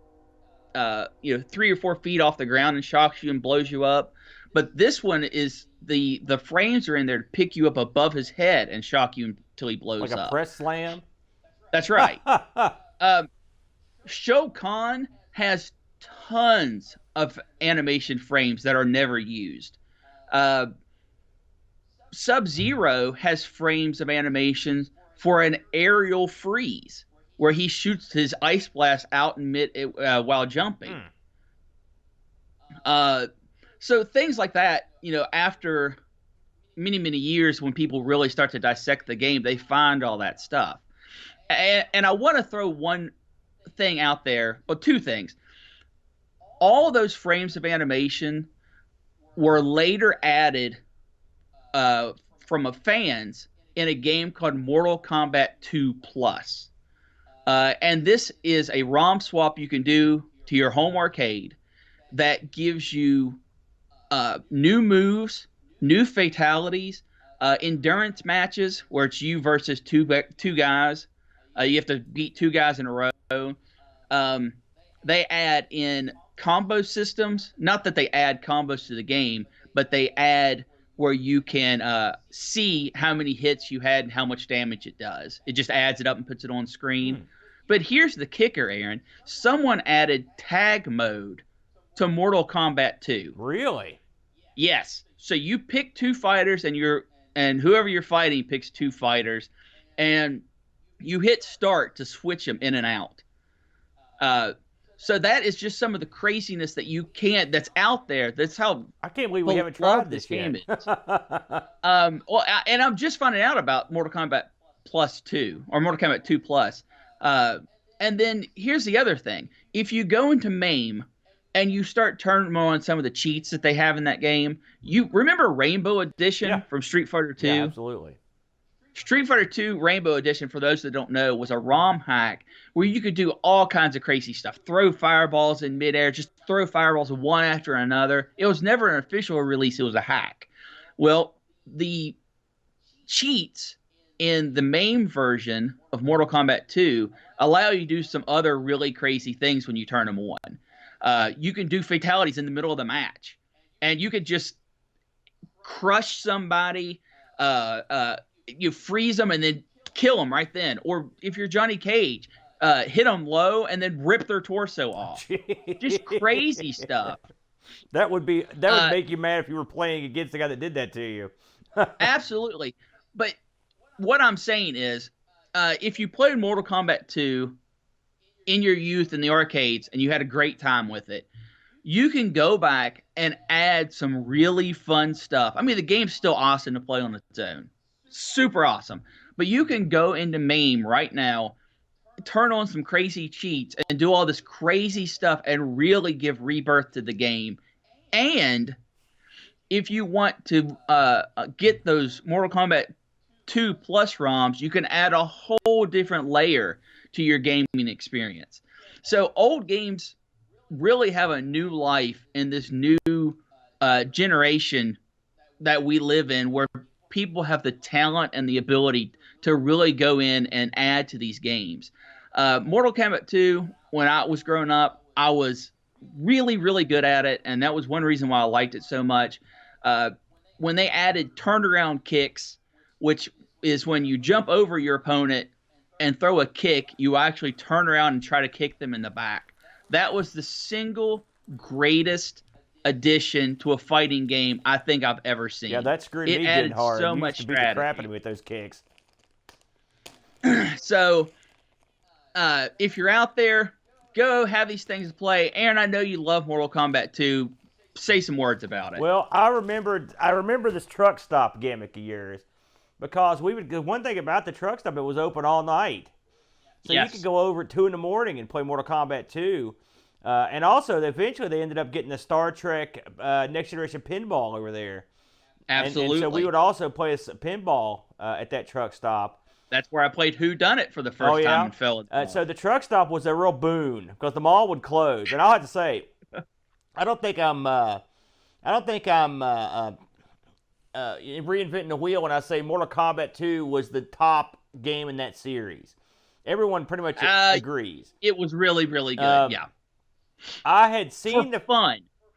3 or 4 feet off the ground and shocks you and blows you up. But this one is the frames are in there to pick you up above his head and shock you until he blows up. Like a press slam? That's right. Shao Kahn has tons of animation frames that are never used. Sub-Zero has frames of animations for an aerial freeze where he shoots his ice blast out in mid while jumping. So things like that, after many, many years when people really start to dissect the game, they find all that stuff. And I want to throw one thing out there, or two things. All of those frames of animation were later added from fans in a game called Mortal Kombat 2 Plus. And this is a ROM swap you can do to your home arcade that gives you new moves, new fatalities, endurance matches where it's you versus two guys. You have to beat 2 guys in a row. They add in combo systems. Not that they add combos to the game, but they add where you can see how many hits you had and how much damage it does. It just adds it up and puts it on screen. But here's the kicker, Aaron. Someone added tag mode to Mortal Kombat 2. Really? Yes. So you pick 2 fighters and whoever you're fighting picks 2 fighters, and you hit start to switch them in and out. So that is just some of the craziness that's out there. That's how I can't believe we haven't tried this game yet. and I'm just finding out about Mortal Kombat Plus 2 or Mortal Kombat 2 Plus. And then here's the other thing. If you go into MAME and you start turning on some of the cheats that they have in that game, you remember Rainbow Edition from Street Fighter 2? Yeah, absolutely. Street Fighter 2 Rainbow Edition, for those that don't know, was a ROM hack where you could do all kinds of crazy stuff. Throw fireballs in midair, just throw fireballs one after another. It was never an official release. It was a hack. Well, the cheats in the main version of Mortal Kombat 2 allow you to do some other really crazy things when you turn them on. You can do fatalities in the middle of the match, and you could just crush somebody, you freeze them and then kill them right then. Or if you're Johnny Cage, hit them low and then rip their torso off. Just crazy stuff. That would make you mad if you were playing against the guy that did that to you. Absolutely. But what I'm saying is, if you played Mortal Kombat 2 in your youth in the arcades and you had a great time with it, you can go back and add some really fun stuff. I mean, the game's still awesome to play on its own. Super awesome. But you can go into MAME right now, turn on some crazy cheats, and do all this crazy stuff and really give rebirth to the game. And if you want to get those Mortal Kombat 2 Plus ROMs, you can add a whole different layer to your gaming experience. So old games really have a new life in this new generation that we live in, where people have the talent and the ability to really go in and add to these games. Mortal Kombat 2, when I was growing up, I was really, really good at it, and that was one reason why I liked it so much. When they added turnaround kicks, which is when you jump over your opponent and throw a kick, you actually turn around and try to kick them in the back. That was the single greatest addition to a fighting game I think I've ever seen. Yeah, that screwed me added good hard. so You much used to beat the crap out strategy. of me with those kicks. So, if you're out there, go have these things to play. Aaron, I know you love Mortal Kombat 2. Say some words about it. Well, I remember this truck stop gimmick of yours, because one thing about the truck stop, it was open all night. So Yes. you could go over at 2 in the morning and play Mortal Kombat 2. And also, eventually, they ended up getting the Star Trek Next Generation pinball over there. Absolutely. And so we would also play a pinball at that truck stop. That's where I played Who Done It for the first time and fell in love. So the truck stop was a real boon because the mall would close. And I'll have to say, I don't think I'm reinventing the wheel when I say Mortal Kombat 2 was the top game in that series. Everyone pretty much agrees. It was really, really good. Yeah. I had seen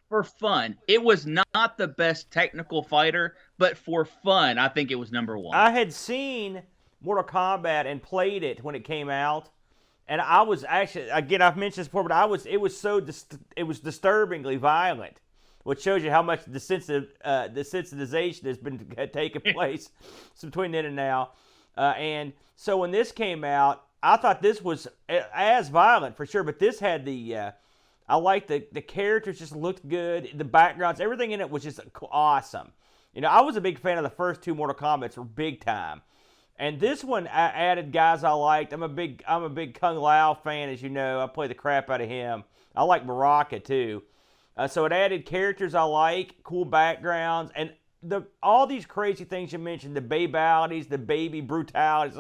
For fun. It was not the best technical fighter, but for fun, I think it was number one. I had seen Mortal Kombat and played it when it came out, and I was actually, again, I've mentioned this before, but it was disturbingly violent, which shows you how much the desensitization has been taking place between then and now. And so when this came out, I thought this was as violent for sure, but this had I liked the characters, just looked good. The backgrounds, everything in it was just awesome. You know, I was a big fan of the first two Mortal Kombats, were big time. And this one added guys I liked. I'm a big Kung Lao fan, as you know. I play the crap out of him. I like Baraka too. So it added characters I like, cool backgrounds, and all these crazy things you mentioned, the babalities, the baby brutalities.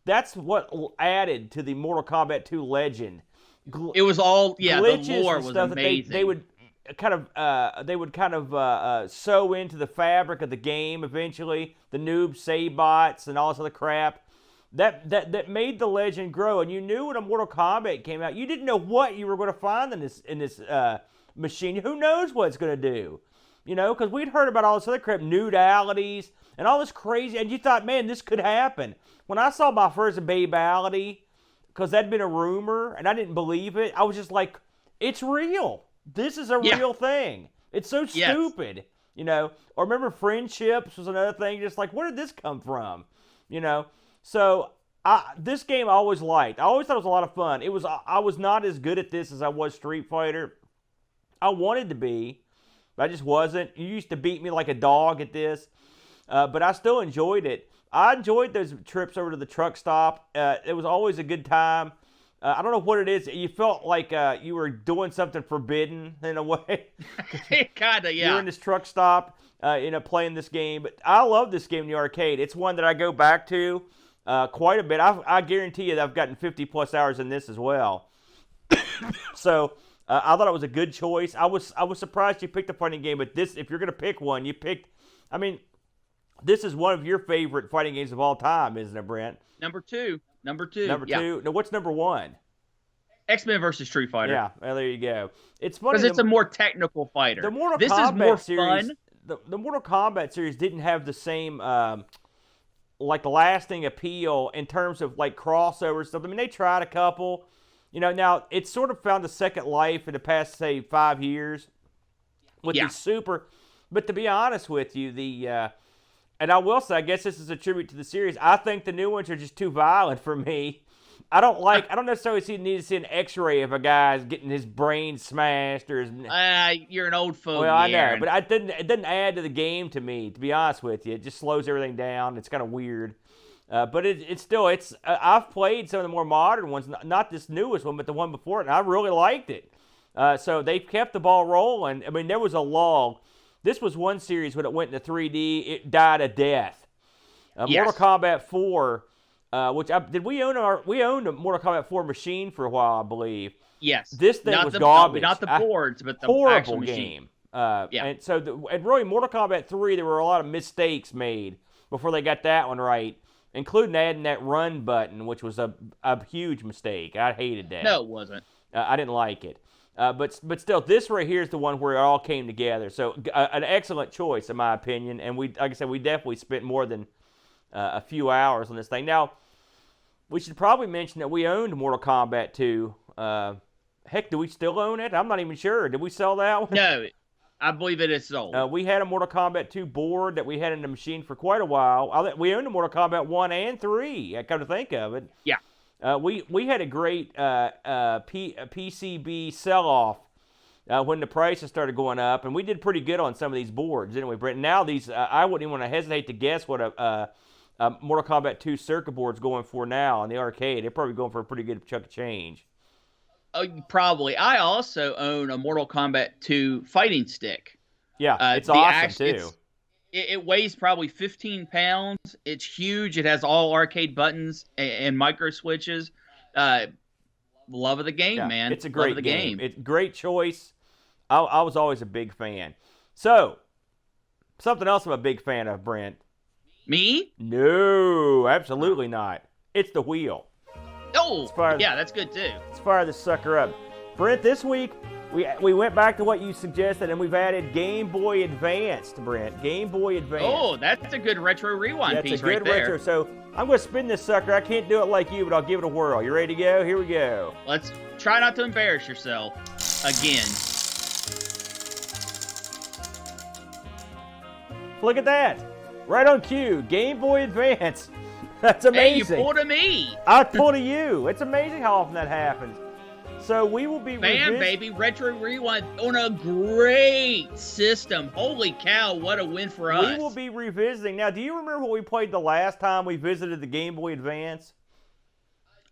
That's what added to the Mortal Kombat 2 legend. It was all, glitches the lore and was stuff amazing. That they would kind of sew into the fabric of the game eventually. The noob Saybots and all this other crap that made the legend grow. And you knew when a Mortal Kombat came out, you didn't know what you were going to find in this machine. Who knows what it's going to do? You know, because we'd heard about all this other crap, nudalities and all this crazy, and you thought, man, this could happen. When I saw my first babality, because that'd been a rumor, and I didn't believe it. I was just like, it's real. This is a real thing. It's so stupid, you know. Or remember Friendships was another thing, just like, where did this come from? You know. So this game I always liked. I always thought it was a lot of fun. I was not as good at this as I was Street Fighter. I wanted to be, but I just wasn't. You used to beat me like a dog at this, but I still enjoyed it. I enjoyed those trips over to the truck stop. It was always a good time. I don't know what it is. You felt like you were doing something forbidden in a way. Kind of, yeah. You're in this truck stop, playing this game. But I love this game in the arcade. It's one that I go back to quite a bit. I guarantee you that I've gotten 50-plus hours in this as well. So I thought it was a good choice. I was surprised you picked a fighting game, but this, if you're going to pick one, you picked, this is one of your favorite fighting games of all time, isn't it, Brent? Number two. Number two. Now, what's number one? X-Men versus Street Fighter. Yeah, well, there you go. It's funny because it's a more technical fighter. The Mortal this Kombat is more series, fun. The Mortal Kombat series didn't have the same lasting appeal in terms of like crossover stuff. I mean, they tried a couple. You know, now it's sort of found a second life in the past, say, 5 years with the super. But to be honest with you, and I will say, I guess this is a tribute to the series. I think the new ones are just too violent for me. I don't necessarily need to see an X-ray of a guy's getting his brain smashed or his. You're an old fogey. Well, I know, Aaron. but it didn't add to the game to me. To be honest with you, it just slows everything down. It's kind of weird, but it's still. I've played some of the more modern ones, not this newest one, but the one before it, and I really liked it. So they've kept the ball rolling. I mean, there was a lull. This was one series when it went into 3D. It died a death. Mortal Kombat 4, we owned a Mortal Kombat 4 machine for a while, I believe. Yes. This thing was garbage. Not the boards, but the horrible actual machine. And so, and really, Mortal Kombat 3, there were a lot of mistakes made before they got that one right, including adding that run button, which was a huge mistake. I hated that. No, it wasn't. I didn't like it. But still, this right here is the one where it all came together. So an excellent choice, in my opinion. And like I said, we definitely spent more than a few hours on this thing. Now, we should probably mention that we owned Mortal Kombat 2. Heck, do we still own it? I'm not even sure. Did we sell that one? No, I believe it is sold. We had a Mortal Kombat 2 board that we had in the machine for quite a while. We owned a Mortal Kombat 1 and 3. I come to think of it. Yeah. We had a great PCB sell-off when the prices started going up, and we did pretty good on some of these boards, didn't we, Brent? Now these, I wouldn't even want to hesitate to guess what a Mortal Kombat 2 circuit board's going for now in the arcade. They're probably going for a pretty good chunk of change. Oh, probably. I also own a Mortal Kombat 2 fighting stick. Yeah, it's awesome too. It weighs probably 15 pounds. It's huge. It has all arcade buttons and micro switches. Love of the game, Yeah, man. it's a Love of great the game. It's great choice. I was always a big fan. So, something else I'm a big fan of, Brent. Me? No, absolutely not. It's the wheel. Oh, yeah, that's good too. Let's fire this sucker up. Brent, this week we went back to what you suggested and we've added Game Boy Advance to Brent. Game Boy Advance. Oh, that's a good retro rewind piece right there. That's a good retro. So I'm going to spin this sucker. I can't do it like you, but I'll give it a whirl. You ready to go? Here we go. Let's try not to embarrass yourself again. Look at that. Right on cue. Game Boy Advance. That's amazing. Hey, you pulled a me. I pulled a you. It's amazing how often that happens. So we will be baby, retro rewind on a great system. Holy cow, what a win for us. We will be revisiting. Now, do you remember what we played the last time we visited the Game Boy Advance?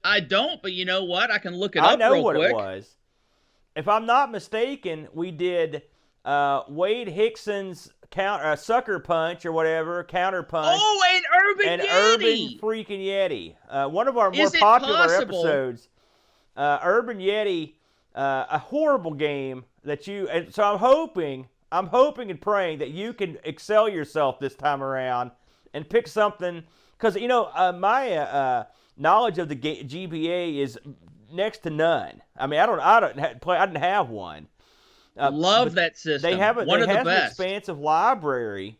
I don't, but you know what? I can look it up real quick. I know what it was. If I'm not mistaken, we did Wade Hickson's sucker punch or whatever, counter punch. Oh, and Urban freaking Yeti. One of our more popular episodes. Urban Yeti, a horrible game that you. And so I'm hoping and praying that you can excel yourself this time around and pick something, because my knowledge of the GBA is next to none. I mean, I didn't have one. Love that system. They have one of the best. An expansive library,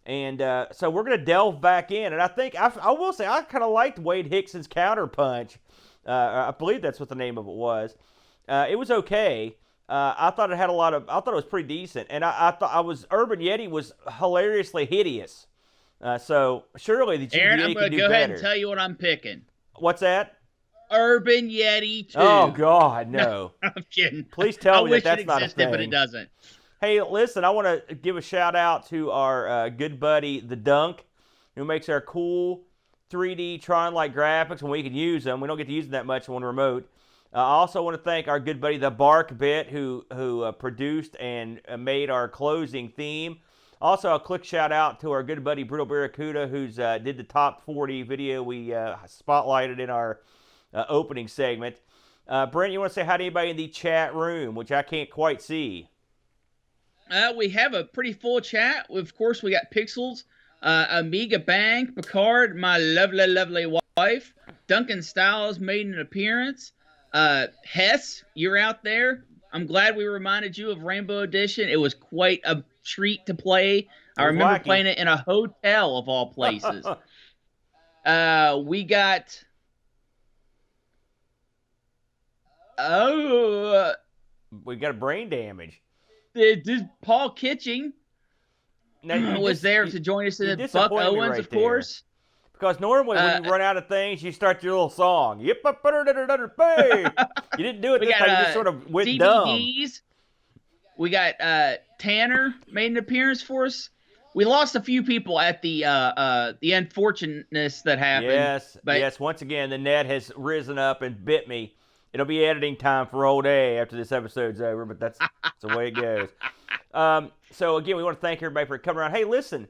and so we're going to delve back in. And I think I will say I kind of liked Wade Hickson's counter punch. I believe that's what the name of it was. It was okay. I thought it had I thought it was pretty decent, and I thought Urban Yeti was hilariously hideous. So surely the GBA Aaron, I'm going to go ahead and tell you what I'm picking. What's that? Urban Yeti 2. Oh, God, no. I'm kidding. Please tell me that's not a thing. But it doesn't. Hey, listen, I want to give a shout-out to our good buddy, The Dunk, who makes our cool 3D Tron-like graphics when we can use them. We don't get to use them that much on remote. I also want to thank our good buddy, The Bark Bit, who produced and made our closing theme. Also, a quick shout-out to our good buddy, Brutal Barracuda, who's did the top 40 video we spotlighted in our opening segment. Brent, you want to say hi to anybody in the chat room, which I can't quite see? We have a pretty full chat. Of course, we got Pixels, Amiga Bang, Picard, my lovely, lovely wife. Duncan Styles made an appearance. Hess, you're out there. I'm glad we reminded you of Rainbow Edition. It was quite a treat to play. I remember playing it in a hotel of all places. We got... we got a brain damage. Paul Kitching was there to join us in Buck Owens, right of course. Because normally when you run out of things, you start your little song. Yep, you didn't do it this time. You just sort of went DVDs. dumb. We got Tanner made an appearance for us. We lost a few people at the unfortunateness that happened. Yes. Once again, the net has risen up and bit me. It'll be editing time for all day after this episode's over, but that's the way it goes. So, again, we want to thank everybody for coming around. Hey, listen,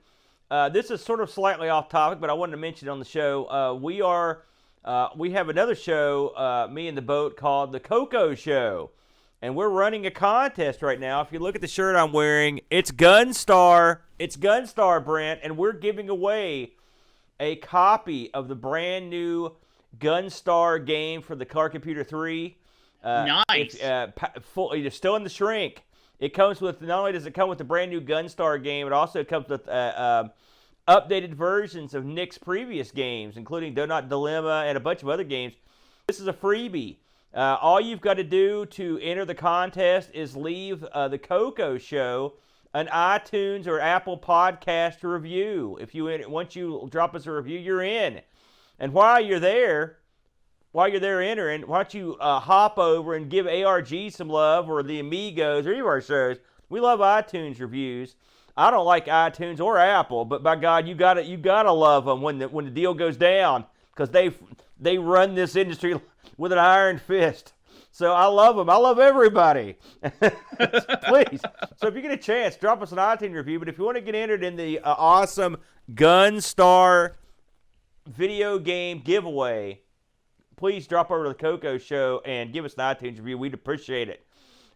this is sort of slightly off topic, but I wanted to mention it on the show. We have another show, me and the boat, called The Coco Show. And we're running a contest right now. If you look at the shirt I'm wearing, it's Gunstar. It's Gunstar, Brent, and we're giving away a copy of the brand new Gunstar game for the Car Computer 3. Nice. It's still in the shrink. It comes with, not only does it come with the brand new Gunstar game, it also comes with updated versions of Nick's previous games, including Donut Dilemma and a bunch of other games. This is a freebie. All you've got to do to enter the contest is leave the Coco Show an iTunes or Apple podcast review. Once you drop us a review, you're in. And while you're there entering, why don't you hop over and give ARG some love, or the Amigos, or any of our shows. We love iTunes reviews. I don't like iTunes or Apple, but by God, you gotta love them when the deal goes down, because they run this industry with an iron fist. So I love them. I love everybody. Please. So if you get a chance, drop us an iTunes review. But if you want to get entered in the awesome Gunstar video game giveaway, please drop over to the Coco Show and give us an iTunes review. We'd appreciate it.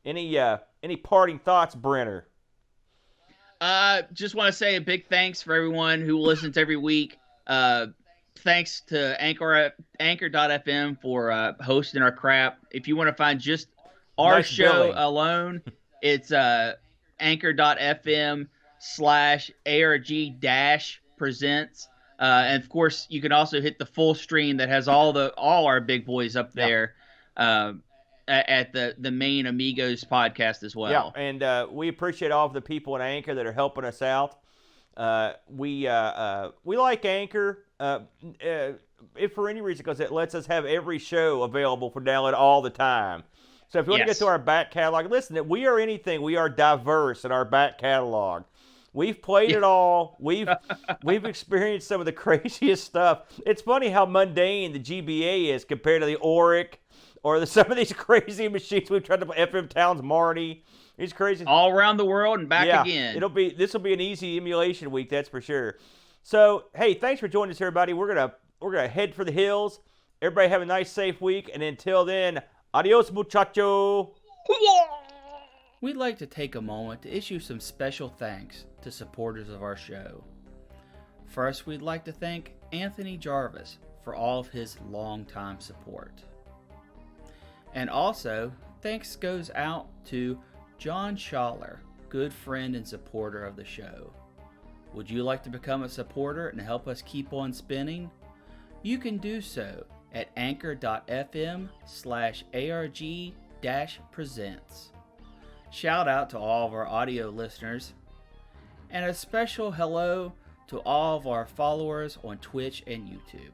Any parting thoughts, Brenner? Just want to say a big thanks for everyone who listens every week. Thanks to Anchor.fm for hosting our crap. If you want to find just our Nice show billing. alone, it's Anchor.fm/ARG-presents. And of course, you can also hit the full stream that has all our big boys up there at the main Amigos podcast as well. Yeah, and we appreciate all of the people at Anchor that are helping us out. We like Anchor if for any reason, because it lets us have every show available for download all the time. So if you want to get to our back catalog, listen, we are anything. We are diverse in our back catalog. We've played it all. We've experienced some of the craziest stuff. It's funny how mundane the GBA is compared to the Auric or some of these crazy machines we've tried to play. FM Towns Marty. These crazy. All around the world and back again. This will be an easy emulation week, that's for sure. So, hey, thanks for joining us, everybody. We're gonna head for the hills. Everybody have a nice, safe week, and until then, adios, muchacho. We'd like to take a moment to issue some special thanks to supporters of our show. First, we'd like to thank Anthony Jarvis for all of his longtime support. And also, thanks goes out to John Schaller, good friend and supporter of the show. Would you like to become a supporter and help us keep on spinning? You can do so at anchor.fm/ARG-presents. Shout out to all of our audio listeners, and a special hello to all of our followers on Twitch and YouTube.